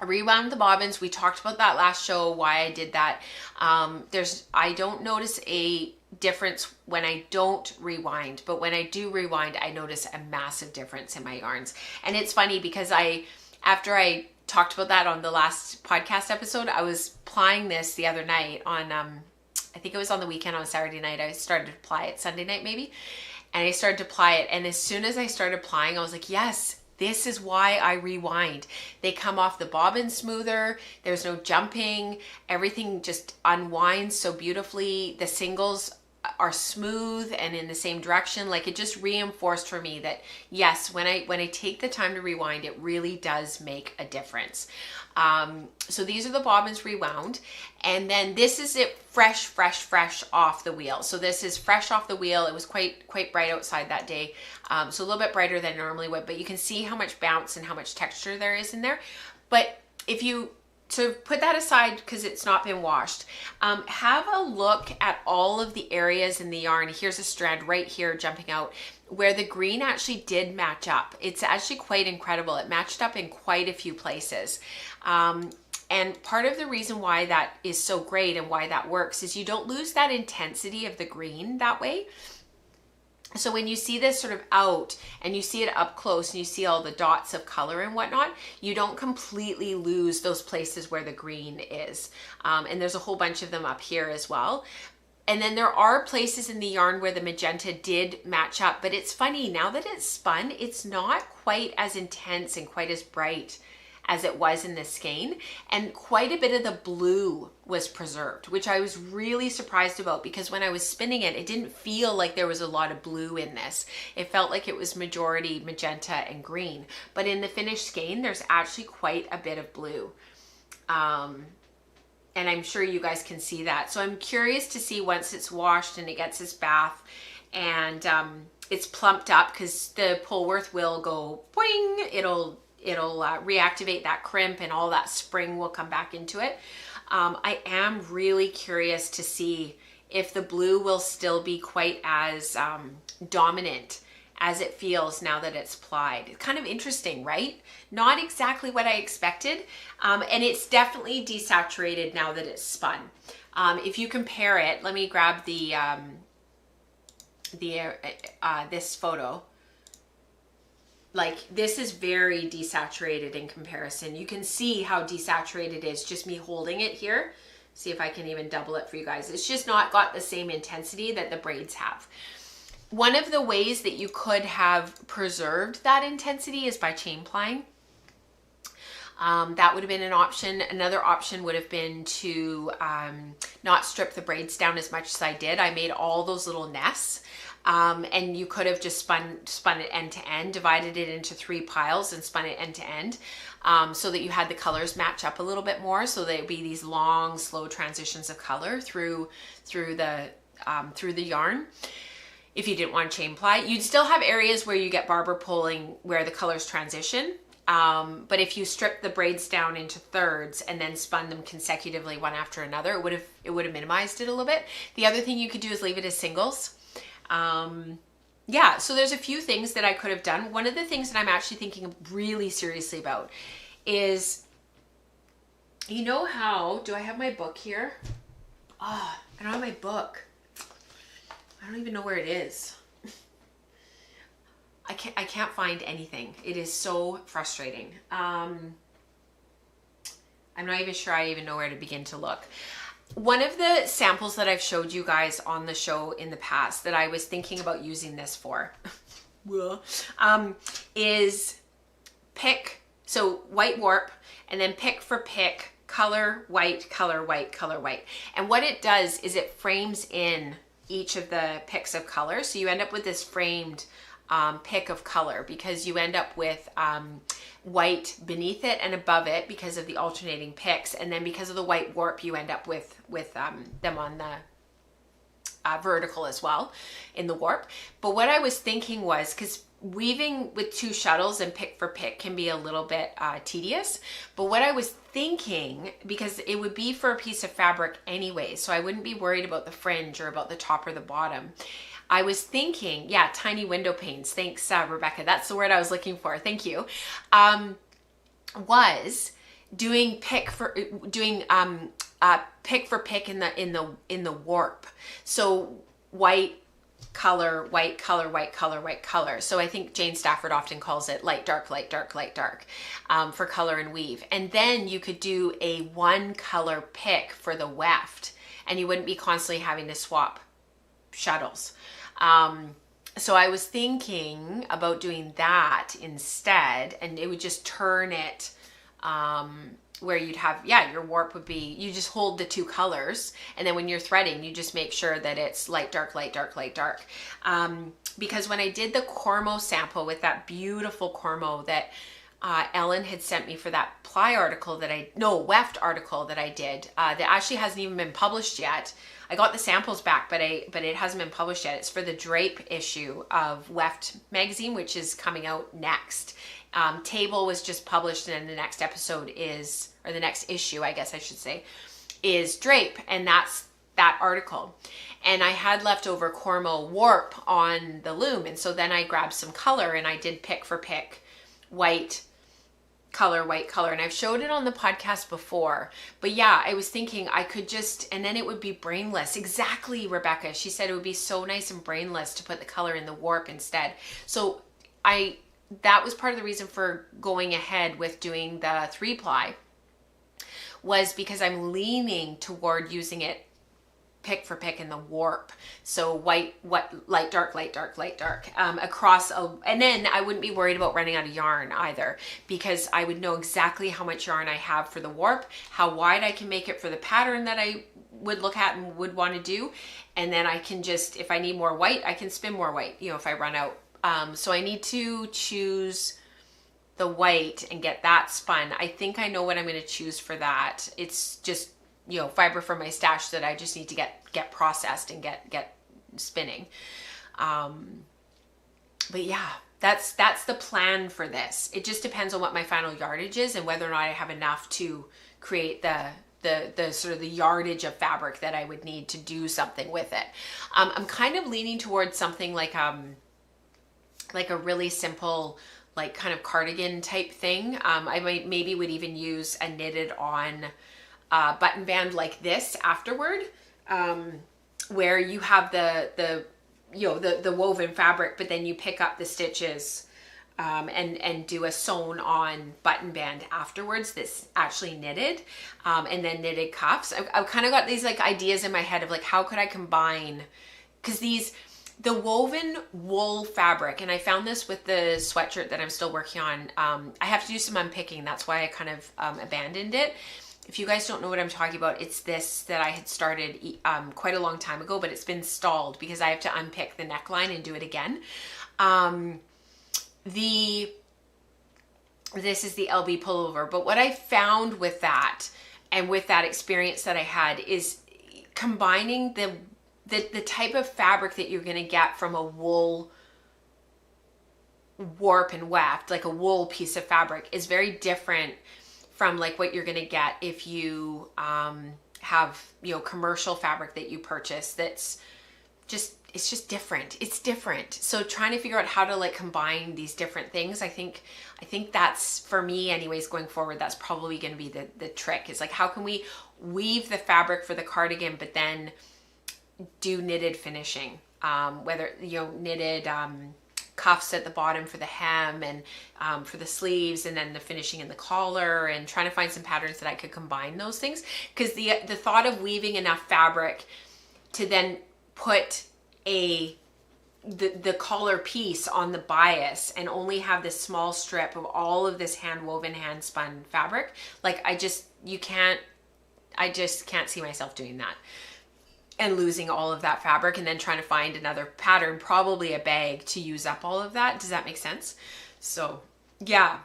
I rewound the bobbins. We talked about that last show, why I did that. I don't notice a difference when I don't rewind, but when I do rewind, I notice a massive difference in my yarns. And it's funny because after I talked about that on the last podcast episode, I was plying this the other night on, I think it was on the weekend, on Saturday night. I started to ply it, Sunday night maybe, and I started to ply it. And as soon as I started plying, I was like, yes, this is why I rewind. They come off the bobbin smoother. There's no jumping. Everything just unwinds so beautifully. The singles are smooth and in the same direction. Like, it just reinforced for me that yes, when I take the time to rewind, it really does make a difference. So these are the bobbins rewound, and then this is it fresh off the wheel. So this is fresh off the wheel. It was quite bright outside that day, so a little bit brighter than normally would, but you can see how much bounce and how much texture there is in there. But if you to put that aside because it's not been washed, have a look at all of the areas in the yarn. Here's a strand right here jumping out where the green actually did match up. It's actually quite incredible. It matched up in quite a few places. And part of the reason why that is so great and why that works is you don't lose that intensity of the green that way. So when you see this sort of out and you see it up close and you see all the dots of color and whatnot, you don't completely lose those places where the green is. And there's a whole bunch of them up here as well. And then there are places in the yarn where the magenta did match up, but it's funny, now that it's spun, it's not quite as intense and quite as bright as it was in the skein, and quite a bit of the blue was preserved, which I was really surprised about, because when I was spinning it, it didn't feel like there was a lot of blue in this. It felt like it was majority magenta and green, but in the finished skein, there's actually quite a bit of blue. And I'm sure you guys can see that. So I'm curious to see once it's washed and it gets its bath and it's plumped up, because the Polworth will go boing, it'll reactivate that crimp and all that spring will come back into it. I am really curious to see if the blue will still be quite as dominant as it feels now that it's plied. It's kind of interesting, right? Not exactly what I expected. And it's definitely desaturated now that it's spun. If you compare it, let me grab this photo. Like, this is very desaturated in comparison. You can see how desaturated it is, just me holding it here. See if I can even double it for you guys. It's just not got the same intensity that the braids have. One of the ways that you could have preserved that intensity is by chain plying. That would have been an option. Another option would have been to not strip the braids down as much as I did. I made all those little nests. And you could have just spun it end to end, divided it into 3 piles and spun it end to end, so that you had the colors match up a little bit more. So there'd be these long, slow transitions of color through the yarn. If you didn't want to chain ply, you'd still have areas where you get barber pulling where the colors transition. But if you stripped the braids down into thirds and then spun them consecutively one after another, it would have minimized it a little bit. The other thing you could do is leave it as singles. Yeah, so there's a few things that I could have done. One of the things that I'm actually thinking really seriously about is, you know how, do I have my book here? Oh, I don't have my book. I don't even know where it is. I can't find anything. It is so frustrating. I'm not even sure I even know where to begin to look. One of the samples that I've showed you guys on the show in the past that I was thinking about using this for is pick, so white warp, and then pick for pick, color white, color white, color white. And what it does is it frames in each of the picks of color. So you end up with this framed pick of color, because you end up with white beneath it and above it because of the alternating picks, and then because of the white warp you end up with them on the vertical as well in the warp. But what I was thinking was, because weaving with 2 shuttles and pick for pick can be a little bit tedious, but what I was thinking, because it would be for a piece of fabric anyway, so I wouldn't be worried about the fringe or about the top or the bottom. I was thinking, yeah, tiny window panes. Thanks, Rebecca. That's the word I was looking for. Thank you. Was doing pick for pick in the warp. So white color, white color, white color, white color. So I think Jane Stafford often calls it light, dark, light, dark, light, dark, for color and weave. And then you could do a 1 color pick for the weft, and you wouldn't be constantly having to swap shuttles. So I was thinking about doing that instead, and it would just turn it where you'd have, yeah, your warp would be, you just hold the 2 colors, and then when you're threading, you just make sure that it's light, dark, light, dark, light, dark. Because when I did the Cormo sample with that beautiful Cormo that Ellen had sent me for that ply article weft article that I did, that actually hasn't even been published yet. I got the samples back, but it hasn't been published yet. It's for the Drape issue of Weft magazine, which is coming out next. Table was just published, and then the next episode is, or the next issue, I guess I should say, is Drape, and that's that article. And I had leftover Cormo warp on the loom, and so then I grabbed some color and I did pick for pick white, white color, and I've showed it on the podcast before. But yeah, I was thinking I could just, and then it would be brainless. Exactly, Rebecca. She said it would be so nice and brainless to put the color in the warp instead. So that was part of the reason for going ahead with doing the 3-ply, was because I'm leaning toward using it pick for pick in the warp. So white, light, dark, light, dark, light, dark, across and then I wouldn't be worried about running out of yarn either, because I would know exactly how much yarn I have for the warp, how wide I can make it for the pattern that I would look at and would want to do. And then I can just, if I need more white, I can spin more white, you know, if I run out. So I need to choose the white and get that spun. I think I know what I'm going to choose for that. It's just, you know, fiber from my stash that I just need to get processed and get spinning. But yeah, that's the plan for this. It just depends on what my final yardage is and whether or not I have enough to create the sort of the yardage of fabric that I would need to do something with it. I'm kind of leaning towards something like a really simple, like kind of cardigan type thing. I maybe would even use a knitted on button band like this afterward, where you have the woven fabric, but then you pick up the stitches and do a sewn on button band afterwards that's actually knitted, and then knitted cuffs. I've kind of got these like ideas in my head of like, how could I combine, because the woven wool fabric, and I found this with the sweatshirt that I'm still working on. I have to do some unpicking. That's why I kind of abandoned it. If you guys don't know what I'm talking about, it's this that I had started quite a long time ago, but it's been stalled because I have to unpick the neckline and do it again. This is the LB pullover, but what I found with that and with that experience that I had is combining the type of fabric that you're going to get from a wool warp and weft, like a wool piece of fabric, is very different from like what you're going to get if you have, you know, commercial fabric that you purchase. That's just, it's just different. It's different. So trying to figure out how to like combine these different things, I think that's, for me anyways, going forward, that's probably going to be the trick, is like, how can we weave the fabric for the cardigan, but then do knitted finishing, whether, you know, knitted cuffs at the bottom for the hem, and for the sleeves, and then the finishing in the collar, and trying to find some patterns that I could combine those things. Because the thought of weaving enough fabric to then put the collar piece on the bias and only have this small strip of all of this hand woven, hand spun fabric, like I just can't see myself doing that and losing all of that fabric and then trying to find another pattern, probably a bag, to use up all of that. Does that make sense? So yeah,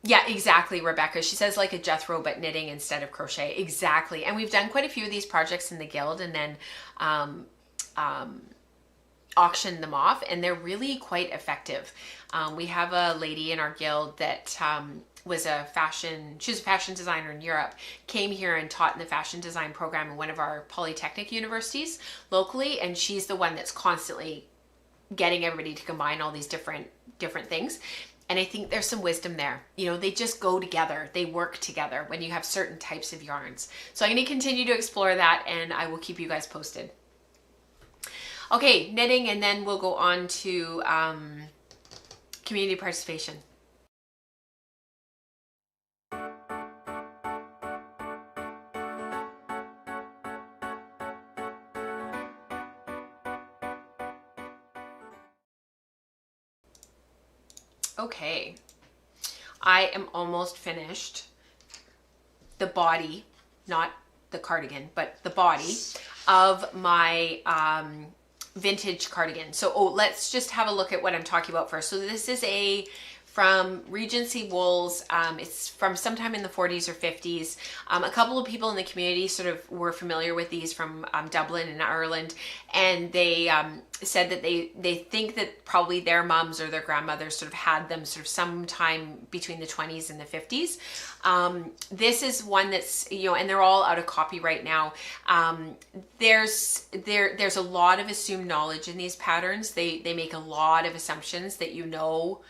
exactly, Rebecca. She says like a Jethro, but knitting instead of crochet. Exactly. And we've done quite a few of these projects in the guild, and then auctioned them off, and they're really quite effective. We have a lady in our guild that she was a fashion designer in Europe, came here and taught in the fashion design program in one of our polytechnic universities locally, and she's the one that's constantly getting everybody to combine all these different things. And I think there's some wisdom there. You know, they just go together. They work together when you have certain types of yarns. So I'm going to continue to explore that, and I will keep you guys posted. Okay, knitting, and then we'll go on to community participation. Okay, I am almost finished the body, not the cardigan, but the body of my vintage cardigan. So let's just have a look at what I'm talking about first. So this is from Regency wools. It's from sometime in the 40s or 50s. A couple of people in the community sort of were familiar with these from Dublin and Ireland, and they said that they think that probably their mums or their grandmothers sort of had them sort of sometime between the 20s and the 50s. This is one that's, you know, and they're all out of copy right now. There's a lot of assumed knowledge in these patterns. They make a lot of assumptions that, you know,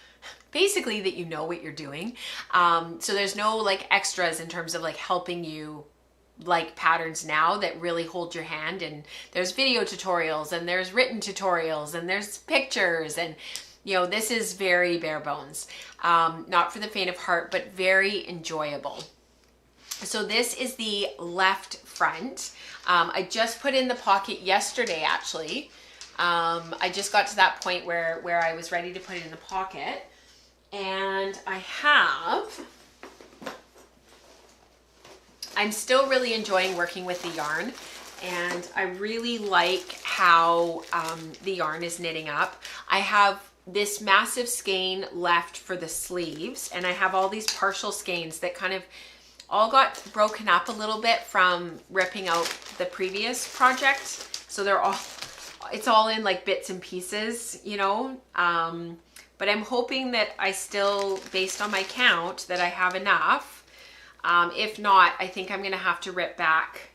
basically that you know what you're doing. So there's no like extras in terms of like helping you like patterns now that really hold your hand, and there's video tutorials and there's written tutorials and there's pictures, and you know, this is very bare bones. Not for the faint of heart, but very enjoyable. So this is the left front. I just put in the pocket yesterday, actually. I just got to that point where I was ready to put it in the pocket. And I'm still really enjoying working with the yarn, and I really like how the yarn is knitting up. I have this massive skein left for the sleeves, and I have all these partial skeins that kind of all got broken up a little bit from ripping out the previous project. So it's all in like bits and pieces, you know. But I'm hoping that I still, based on my count, that I have enough. If not, I think I'm gonna have to rip back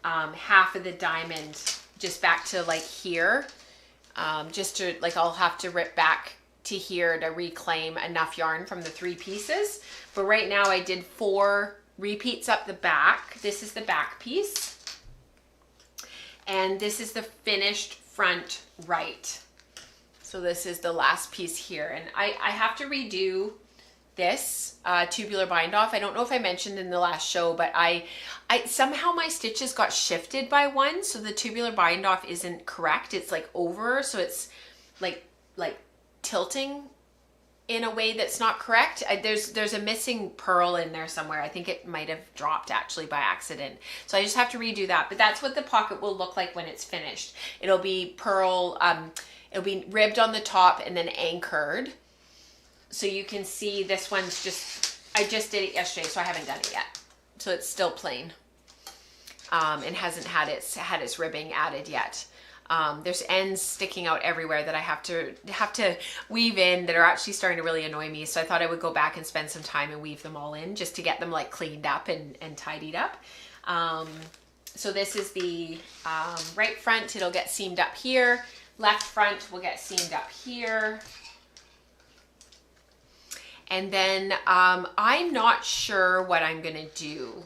half of the diamond just back to like here. Just to like, I'll have to rip back to here to reclaim enough yarn from the 3 pieces. But right now I did 4 repeats up the back. This is the back piece. And this is the finished front right. So this is the last piece here. And I have to redo this tubular bind off. I don't know if I mentioned in the last show, but I somehow my stitches got shifted by one, so the tubular bind off isn't correct. It's like over, so it's like tilting in a way that's not correct. There's a missing purl in there somewhere. I think it might have dropped actually by accident. So I just have to redo that. But that's what the pocket will look like when it's finished. It'll be purl, it'll be ribbed on the top and then anchored. So you can see this one's just, I just did it yesterday, so I haven't done it yet. So it's still plain and hasn't had its ribbing added yet. There's ends sticking out everywhere that I have to weave in that are actually starting to really annoy me. So I thought I would go back and spend some time and weave them all in just to get them like cleaned up and tidied up. So this is the right front. It'll get seamed up here. Left front will get seamed up here. And then I'm not sure what I'm gonna do.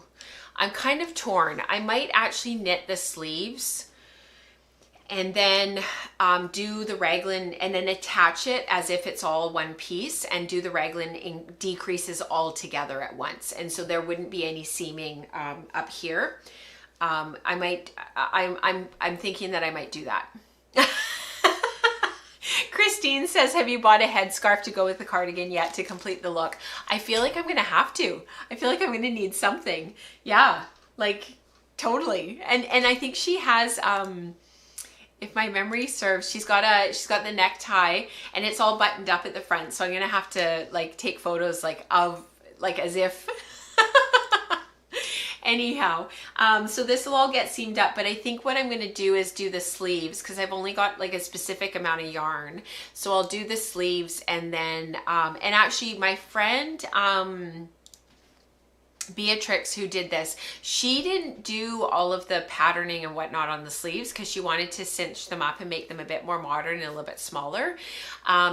I'm kind of torn. I might actually knit the sleeves and then do the raglan and then attach it as if it's all one piece and do the raglan in decreases all together at once. And so there wouldn't be any seaming up here. I'm thinking that I might do that. Christine says, have you bought a headscarf to go with the cardigan yet to complete the look? I feel like I'm gonna have to. I feel like I'm gonna need something. Yeah, like totally. And I think she has, if my memory serves, she's got the necktie and it's all buttoned up at the front. So I'm gonna have to like take photos like of like as if. Anyhow, so this will all get seamed up, but I think what I'm going to do is do the sleeves because I've only got like a specific amount of yarn. So I'll do the sleeves and then, and actually my friend, Beatrix, who did this, she didn't do all of the patterning and whatnot on the sleeves because she wanted to cinch them up and make them a bit more modern and a little bit smaller,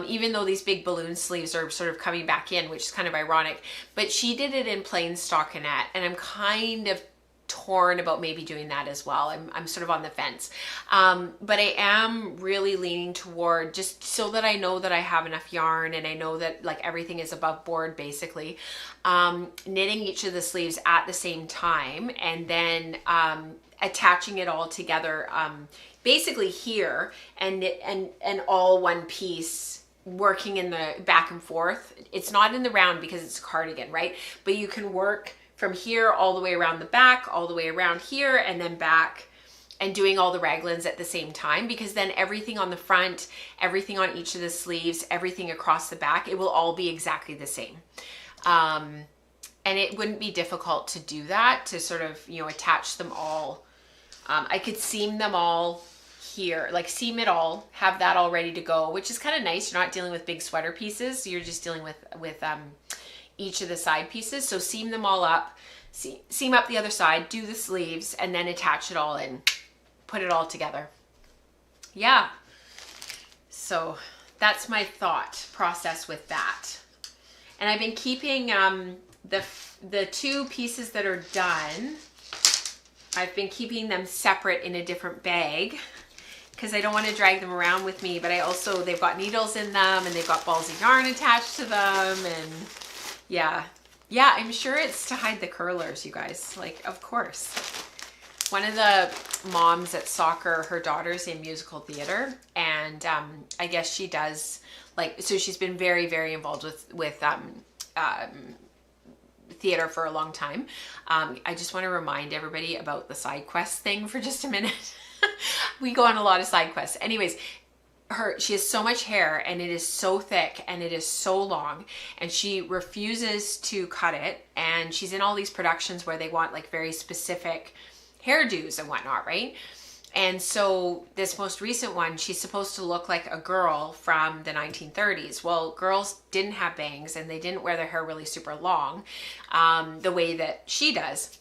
even though these big balloon sleeves are sort of coming back in, which is kind of ironic. But she did it in plain stockinette, and I'm kind of torn about maybe doing that as well. I'm sort of on the fence, but I am really leaning toward, just so that I know that I have enough yarn and I know that like everything is above board basically, knitting each of the sleeves at the same time and then attaching it all together basically here and all one piece, working in the back and forth. It's not in the round because it's a cardigan, right? But you can work from here all the way around the back, all the way around here, and then back, and doing all the raglans at the same time, because then everything on the front, everything on each of the sleeves, everything across the back, it will all be exactly the same. And it wouldn't be difficult to do that, to sort of, you know, attach them all. I could seam them all here, like seam it all, have that all ready to go, which is kind of nice. You're not dealing with big sweater pieces, so you're just dealing with each of the side pieces. So seam them all up, seam up the other side, do the sleeves, and then attach it all in, put it all together. Yeah, so that's my thought process with that. And I've been keeping the two pieces that are done, I've been keeping them separate in a different bag because I don't want to drag them around with me, but they've got needles in them and they've got balls of yarn attached to them, and yeah, I'm sure it's to hide the curlers, you guys, like, of course. One of the moms at soccer, her daughter's in musical theater, and I guess she does, like, so she's been very, very involved with theater for a long time. I just want to remind everybody about the side quest thing for just a minute. We go on a lot of side quests. Anyways, she has so much hair and it is so thick and it is so long, and she refuses to cut it, and she's in all these productions where they want like very specific hairdos and whatnot, right? And so this most recent one, she's supposed to look like a girl from the 1930s. Well, girls didn't have bangs and they didn't wear their hair really super long the way that she does.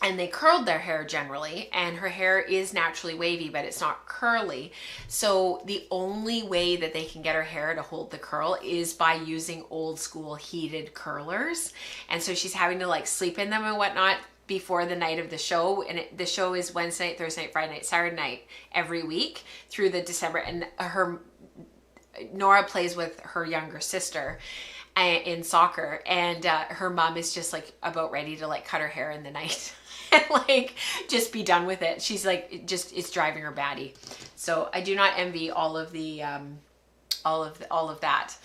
And they curled their hair generally, and her hair is naturally wavy, but it's not curly. So the only way that they can get her hair to hold the curl is by using old school heated curlers. And so she's having to like sleep in them and whatnot before the night of the show. And the show is Wednesday night, Thursday night, Friday night, Saturday night every week through the December. And Nora plays with her younger sister in soccer, and her mom is just like about ready to like cut her hair in the night and like just be done with it. She's like, it's driving her batty. So I do not envy all of that.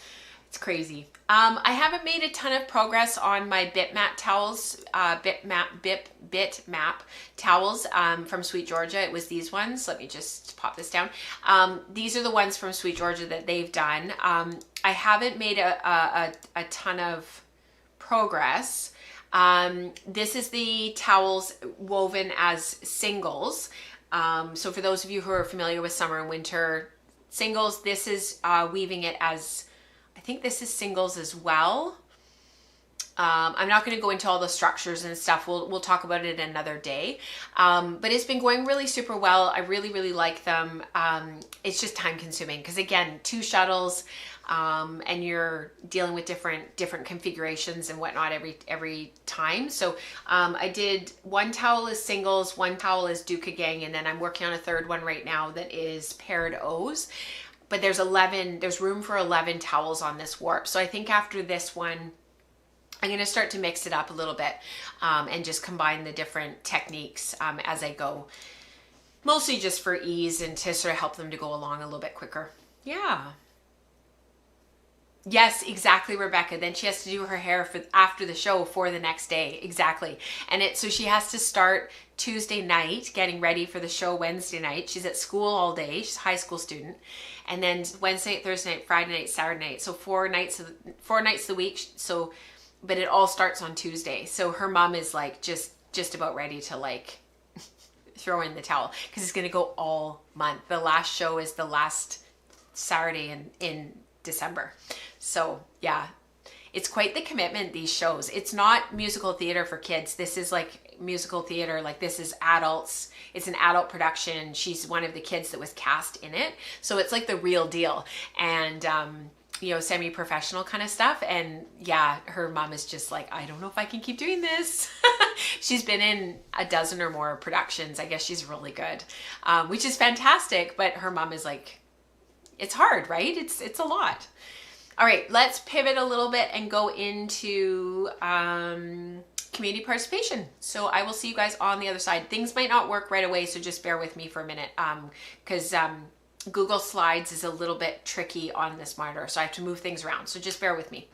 It's crazy. I haven't made a ton of progress on my Bitmap towels, Bitmap towels from SweetGeorgia. It was these ones. Let me just pop this down. These are the ones from SweetGeorgia that they've done. I haven't made a ton of progress. This is the towels woven as singles. So for those of you who are familiar with summer and winter singles, this is weaving it as, I think this is singles as well. I'm not going to go into all the structures and stuff. We'll talk about it another day. But it's been going really super well. I really, really like them. It's just time consuming because again, 2 shuttles, and you're dealing with different configurations and whatnot every time. So I did 1 towel is singles, 1 towel is Duca Gang, and then I'm working on a 3rd one right now that is paired O's. But there's room for 11 towels on this warp. So I think after this one, I'm going to start to mix it up a little bit and just combine the different techniques as I go. Mostly just for ease and to sort of help them to go along a little bit quicker. Yeah. Yes, exactly, Rebecca. Then she has to do her hair after the show for the next day. Exactly. And so she has to start Tuesday night getting ready for the show Wednesday night. She's at school all day. She's a high school student. And then Wednesday night, Thursday night, Friday night, Saturday night. So 4 nights of the week. So, but it all starts on Tuesday. So her mom is like just about ready to like throw in the towel because it's going to go all month. The last show is the last Saturday in December. So yeah, it's quite the commitment, these shows. It's not musical theater for kids. This is like musical theater, like this is adults. It's an adult production. She's one of the kids that was cast in it. So it's like the real deal. And you know, semi-professional kind of stuff. And yeah, her mom is just like, I don't know if I can keep doing this. She's been in a dozen or more productions. I guess she's really good, which is fantastic. But her mom is like, it's hard, right? It's a lot. All right, let's pivot a little bit and go into community participation. So I will see you guys on the other side. Things might not work right away, so just bear with me for a minute because Google Slides is a little bit tricky on this monitor, so I have to move things around. So just bear with me.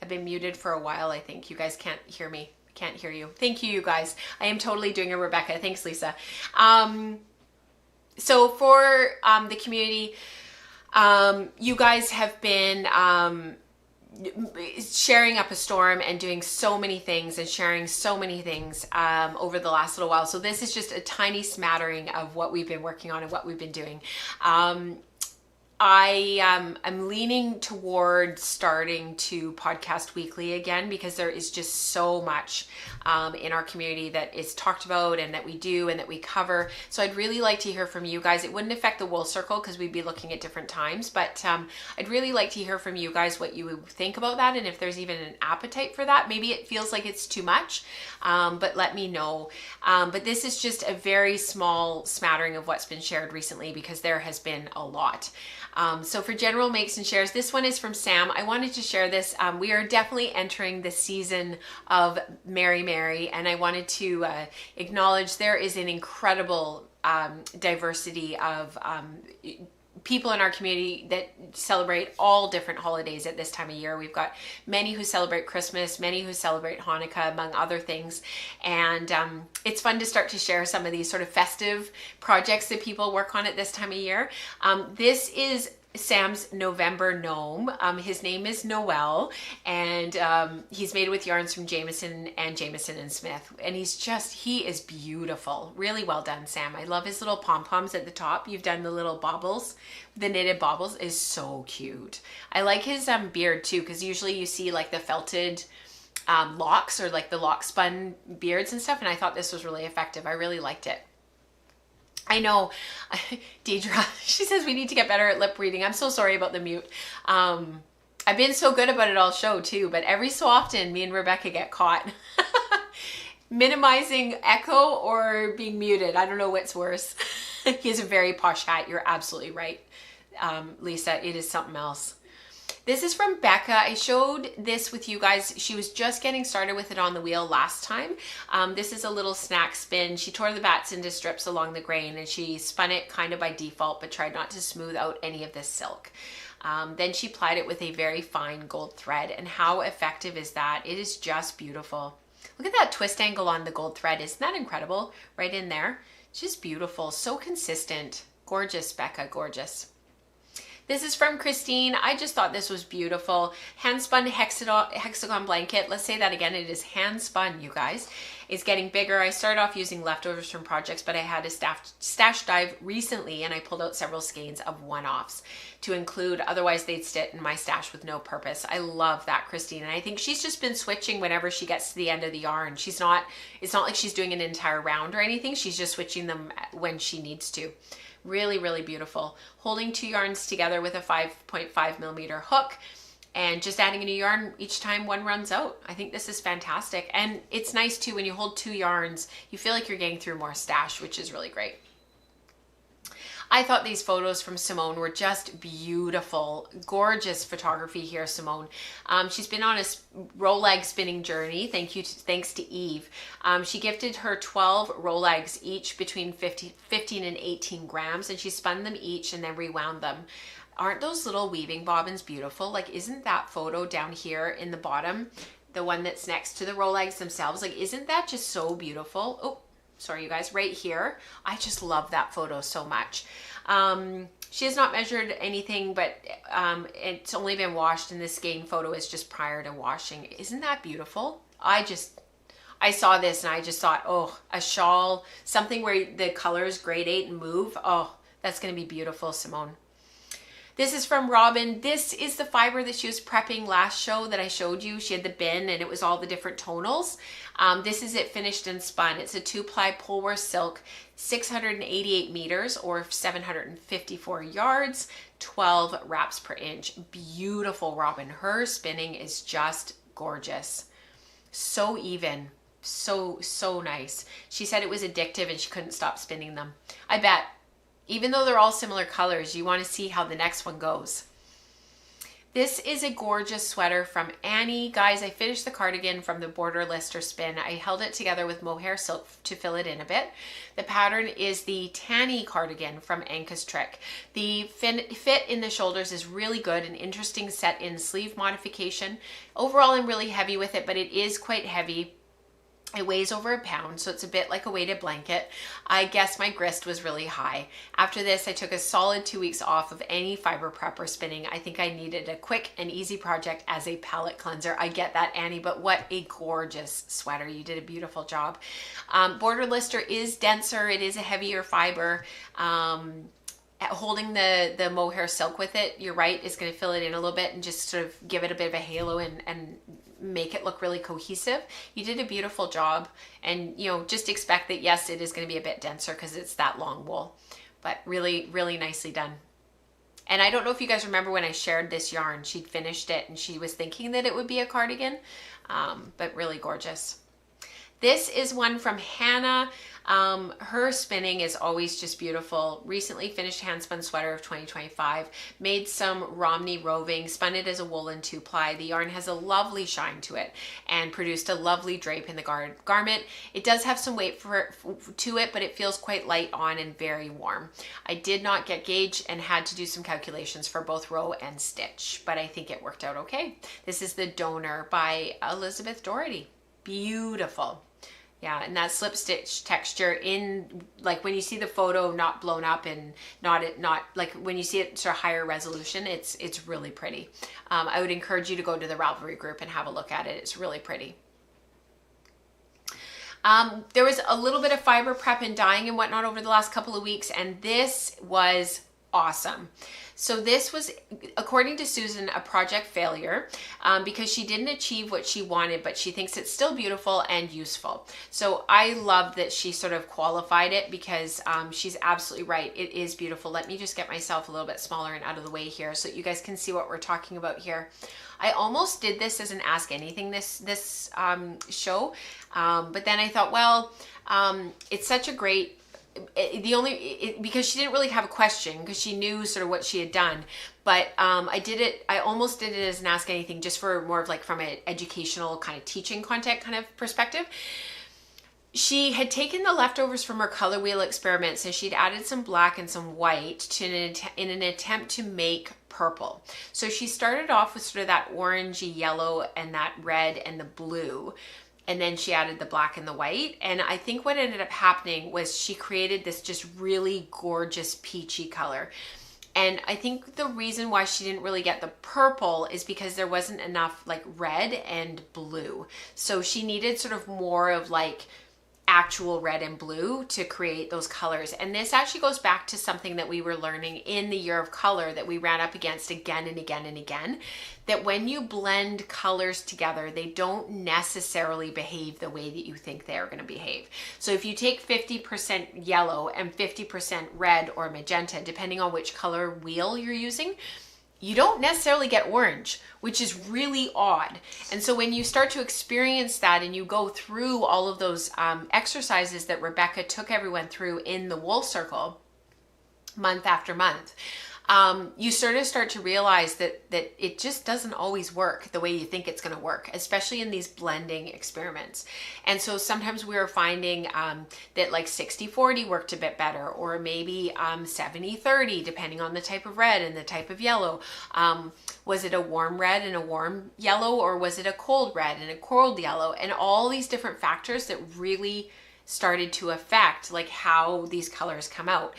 I've been muted for a while, I think. You guys can't hear me. Can't hear you. Thank you, you guys. I am totally doing a Rebecca. Thanks, Lisa. So for the community, you guys have been sharing up a storm and doing so many things and sharing so many things over the last little while. So this is just a tiny smattering of what we've been working on and what we've been doing. I'm leaning towards starting to podcast weekly again, because there is just so much in our community that is talked about and that we do and that we cover. So I'd really like to hear from you guys. It wouldn't affect the Wool Circle because we'd be looking at different times, but I'd really like to hear from you guys what you would think about that, and if there's even an appetite for that. Maybe it feels like it's too much, but let me know. But this is just a very small smattering of what's been shared recently, because there has been a lot. So for general makes and shares, this one is from Sam. I wanted to share this. We are definitely entering the season of Mary Mary, and I wanted to acknowledge there is an incredible diversity of people in our community that celebrate all different holidays at this time of year. We've got many who celebrate Christmas, many who celebrate Hanukkah, among other things. And it's fun to start to share some of these sort of festive projects that people work on at this time of year. This is Sam's November gnome. His name is Noel, and he's made with yarns from Jameson and Smith. And he is beautiful. Really well done, Sam. I love his little pom-poms at the top. You've done the little baubles. The knitted baubles is so cute. I like his beard too, because usually you see like the felted locks, or like the lock spun beards and stuff. And I thought this was really effective. I really liked it. I know, Deidre, she says we need to get better at lip reading. I'm so sorry about the mute. I've been so good about it all show too, but every so often me and Rebecca get caught minimizing echo or being muted. I don't know what's worse. He has a very posh hat. You're absolutely right, Lisa. It is something else. This is from Becca. I showed this with you guys. She was just getting started with it on the wheel last time. This is a little snack spin. She tore the bats into strips along the grain, and she spun it kind of by default, but tried not to smooth out any of this silk. Then she plied it with a very fine gold thread, and how effective is that? It is just beautiful. Look at that twist angle on the gold thread. Isn't that incredible? Right in there. It's just beautiful. So consistent. Gorgeous, Becca. Gorgeous. This is from Christine. I just thought this was beautiful. Hand spun hexagon blanket. Let's say that again. It is hand spun, you guys. It's getting bigger. I started off using leftovers from projects, but I had a stash dive recently, and I pulled out several skeins of one-offs to include. Otherwise, they'd sit in my stash with no purpose. I love that, Christine. And I think she's just been switching whenever she gets to the end of the yarn. It's not like she's doing an entire round or anything. She's just switching them when she needs to. Really, really beautiful. Holding two yarns together with a 5.5 millimeter hook, and just adding a new yarn each time one runs out. I think this is fantastic. And it's nice too, when you hold two yarns, you feel like you're getting through more stash, which is really great. I thought these photos from Simone were just beautiful. Gorgeous photography here, Simone. She's been on a roll-leg spinning journey. Thanks to Eve. She gifted her 12 roll-legs, each between 15 and 18 grams, and she spun them each and then rewound them. Aren't those little weaving bobbins beautiful? Like, isn't that photo down here in the bottom, the one that's next to the roll-legs themselves, like, isn't that just so beautiful? Oh, sorry, you guys, right here. I just love that photo so much. She has not measured anything, but it's only been washed, and this Skeined photo is just prior to washing. Isn't that beautiful? I saw this and I just thought, oh, a shawl, something where the colors gradate and move. Oh, that's going to be beautiful, Simone. This is from Robin. This is the fiber that she was prepping last show that I showed you. She had the bin and it was all the different tonals. This is it finished and spun. It's a 2-ply Polworth silk, 688 meters or 754 yards, 12 wraps per inch. Beautiful, Robin. Her spinning is just gorgeous. So even, so nice. She said it was addictive and she couldn't stop spinning them. I bet. Even though they're all similar colors, you want to see how the next one goes. This is a gorgeous sweater from Annie. Guys, I finished the cardigan from the Border Lister spin. I held it together with mohair silk to fill it in a bit. The pattern is the Tanny cardigan from Anka's Trick. The fit in the shoulders is really good, an interesting set in sleeve modification. Overall, I'm really heavy with it, but it is quite heavy. It weighs over a pound, so it's a bit like a weighted blanket. I guess my grist was really high. After this, I took a solid 2 weeks off of any fiber prep or spinning. I think I needed a quick and easy project as a palette cleanser. I get that, Annie, but what a gorgeous sweater. You did a beautiful job. Border Lister is denser. It is a heavier fiber. Holding the mohair silk with it, you're right, is going to fill it in a little bit and just sort of give it a bit of a halo and make it look really cohesive. You did a beautiful job, and you know, just expect that yes, it is going to be a bit denser because it's that long wool, but really, really nicely done. And I don't know if you guys remember when I shared this yarn, she'd finished it and she was thinking that it would be a cardigan, but really gorgeous. This is one from Hannah. Her spinning is always just beautiful. Recently finished handspun sweater of 2025. Made some Romney roving, spun it as a woolen 2-ply. The yarn has a lovely shine to it and produced a lovely drape in the garment. It does have some weight to it, but it feels quite light on and very warm. I did not get gauge and had to do some calculations for both row and stitch, but I think it worked out okay. This is the Donor by Elizabeth Doherty. Beautiful. Yeah, and that slip stitch texture in, like when you see the photo not blown up and not like when you see it sort of higher resolution, it's really pretty. I would encourage you to go to the Ravelry group and have a look at it. It's really pretty. There was a little bit of fiber prep and dyeing and whatnot over the last couple of weeks, and this was awesome. So this was, according to Susan, a project failure because she didn't achieve what she wanted, but she thinks it's still beautiful and useful. So I love that she sort of qualified it because she's absolutely right. It is beautiful. Let me just get myself a little bit smaller and out of the way here so that you guys can see what we're talking about here. I almost did this as an Ask Anything this show, but then I thought, well, it's such a great, because she didn't really have a question because she knew sort of what she had done, but I almost did it as an Ask Anything just for more of like from an educational kind of teaching content kind of perspective. She had taken the leftovers from her color wheel experiments and she'd added some black and some white in an attempt to make purple. So she started off with sort of that orangey yellow and that red and the blue. And then she added the black and the white. And I think what ended up happening was she created this just really gorgeous peachy color. And I think the reason why she didn't really get the purple is because there wasn't enough like red and blue. So she needed sort of more of like actual red and blue to create those colors. And this actually goes back to something that we were learning in the year of color that we ran up against again and again and again, that when you blend colors together, they don't necessarily behave the way that you think they're going to behave. So if you take 50% yellow and 50% red or magenta, depending on which color wheel you're using, you don't necessarily get orange, which is really odd. And so when you start to experience that and you go through all of those exercises that Rebecca took everyone through in the wool circle month after month, you sort of start to realize that it just doesn't always work the way you think it's going to work, especially in these blending experiments. And so sometimes we were finding that like 60-40 worked a bit better, or maybe 70-30, depending on the type of red and the type of yellow. Was it a warm red and a warm yellow, or was it a cold red and a cold yellow? And all these different factors that really started to affect like how these colors come out.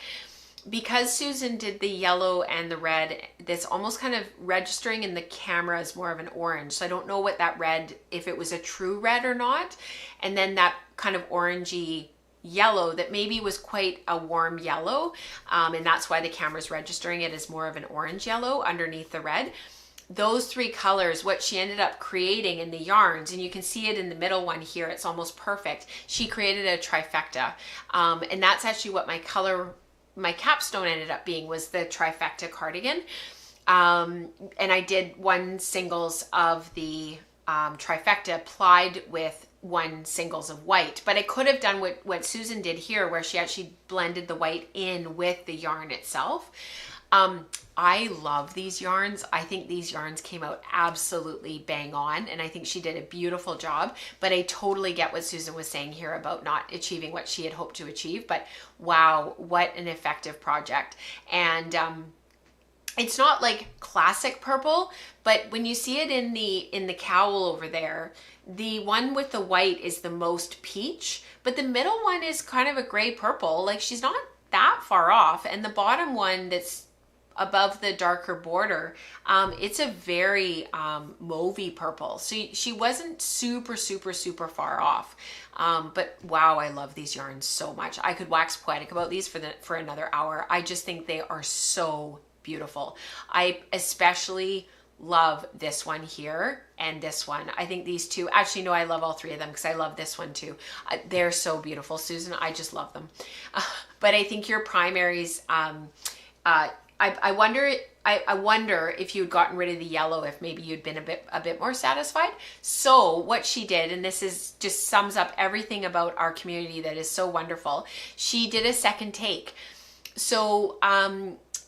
Because Susan did the yellow and the red, that's almost kind of registering in the camera as more of an orange. So I don't know what that red, if it was a true red or not. And then that kind of orangey yellow that maybe was quite a warm yellow. And that's why the camera's registering it as more of an orange yellow underneath the red. Those three colors, what she ended up creating in the yarns, and you can see it in the middle one here, it's almost perfect. She created a trifecta. And that's actually what my capstone ended up being, was the trifecta cardigan. And I did 1 singles of the trifecta applied with 1 singles of white, but I could have done what Susan did here, where she actually blended the white in with the yarn itself. I love these yarns. I think these yarns came out absolutely bang on, and I think she did a beautiful job. But I totally get what Susan was saying here about not achieving what she had hoped to achieve. But wow, what an effective project. And it's not like classic purple, but when you see it in the cowl over there, the one with the white is the most peach, but the middle one is kind of a gray purple. Like, she's not that far off. And the bottom one that's above the darker border, it's a very mauvey purple. So she wasn't super far off. But wow, I love these yarns so much. I could wax poetic about these for another hour. I just think they are so beautiful. I especially love this one here and this one. I think these two, actually no, I love all three of them because I love this one too. They're so beautiful, Susan. I just love them. But I think your primaries, I wonder if you'd gotten rid of the yellow, if maybe you'd been a bit more satisfied. So what she did, and this is just sums up everything about our community that is so wonderful, she did a second take. So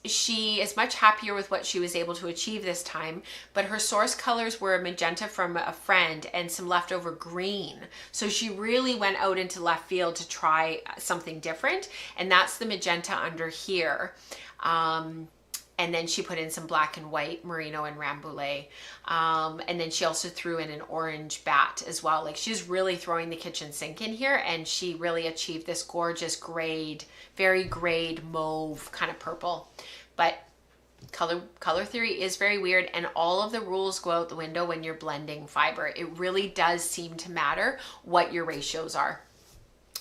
she is much happier with what she was able to achieve this time, but her source colors were a magenta from a friend and some leftover green. So she really went out into left field to try something different, and that's the magenta under here. And then she put in some black and white merino and rambouillet. And then she also threw in an orange bat as well. Like, she's really throwing the kitchen sink in here, and she really achieved this gorgeous grade, very grade mauve kind of purple. But color theory is very weird, and all of the rules go out the window when you're blending fiber. It really does seem to matter what your ratios are.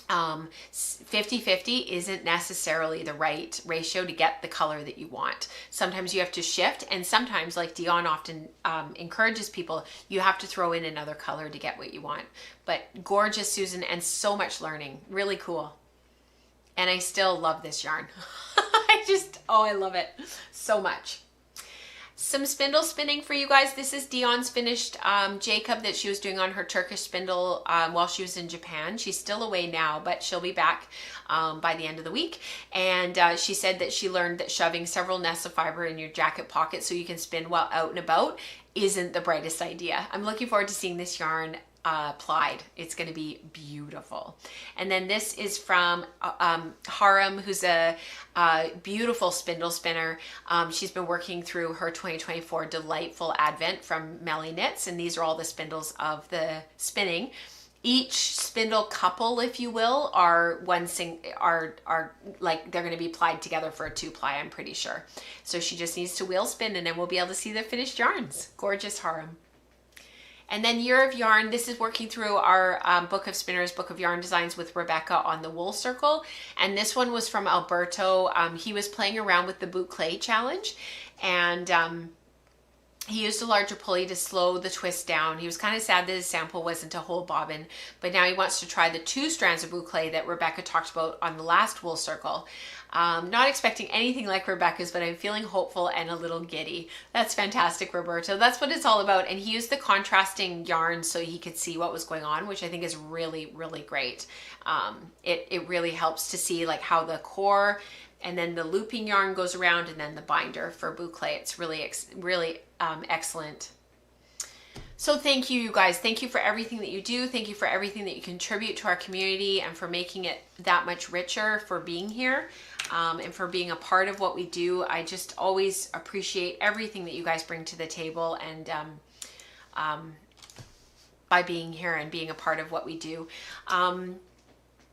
50-50 isn't necessarily the right ratio to get the color that you want. Sometimes you have to shift, and sometimes, like Dion often encourages people, you have to throw in another color to get what you want. But gorgeous, Susan, and so much learning. Really cool. And I still love this yarn. I love it so much. Some spindle spinning for you guys. This is Dion's finished Jacob that she was doing on her Turkish spindle while she was in Japan. She's still away now, but she'll be back by the end of the week. And she said that she learned that shoving several nests of fiber in your jacket pocket so you can spin while out and about isn't the brightest idea. I'm looking forward to seeing this yarn plied. It's going to be beautiful. And then this is from Harem, who's a beautiful spindle spinner. She's been working through her 2024 Delightful Advent from Melly Knits, and these are all the spindles of the spinning. Each spindle couple, if you will, are like they're going to be plied together for a 2-ply, I'm pretty sure. So she just needs to wheel spin, and then we'll be able to see the finished yarns. Gorgeous Harem. And then Year of Yarn, this is working through our Book of Spinners, Book of Yarn Designs with Rebecca on the Wool Circle. And this one was from Alberto. He was playing around with the boucle challenge, and he used a larger pulley to slow the twist down. He was kind of sad that his sample wasn't a whole bobbin, but now he wants to try the 2 strands of boucle that Rebecca talked about on the last Wool Circle. Not expecting anything like Rebecca's, but I'm feeling hopeful and a little giddy. That's fantastic, Roberto. That's what it's all about. And he used the contrasting yarn so he could see what was going on, which I think is really, really great. It really helps to see like how the core and then the looping yarn goes around, and then the binder for boucle. It's really excellent. So thank you, you guys. Thank you for everything that you do. Thank you for everything that you contribute to our community, and for making it that much richer, for being here, and for being a part of what we do. I just always appreciate everything that you guys bring to the table, and by being here and being a part of what we do.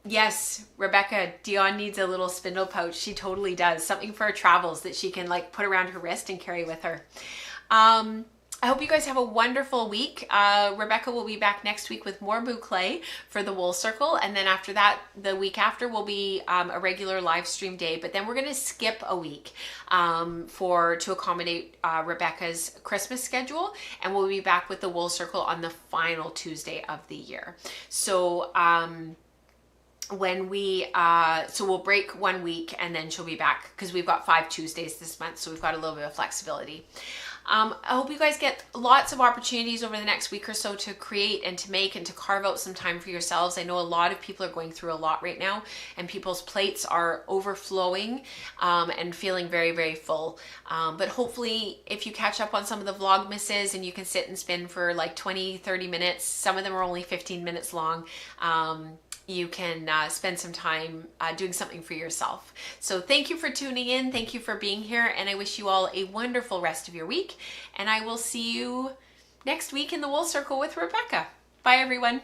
Yes, Rebecca, Dion needs a little spindle pouch. She totally does. Something for her travels that she can like put around her wrist and carry with her. I hope you guys have a wonderful week. Rebecca will be back next week with more boucle for the Wool Circle. And then after that, the week after will be a regular live stream day. But then we're going to skip a week to accommodate Rebecca's Christmas schedule. And we'll be back with the Wool Circle on the final Tuesday of the year. So we'll break 1 week, and then she'll be back because we've got 5 Tuesdays this month. So we've got a little bit of flexibility. I hope you guys get lots of opportunities over the next week or so to create and to make and to carve out some time for yourselves. I know a lot of people are going through a lot right now, and people's plates are overflowing and feeling very, very full. But hopefully if you catch up on some of the Vlogmases and you can sit and spin for like 20, 30 minutes, some of them are only 15 minutes long, you can spend some time doing something for yourself. So thank you for tuning in. Thank you for being here. And I wish you all a wonderful rest of your week. And I will see you next week in the Wool Circle with Rebecca. Bye, everyone.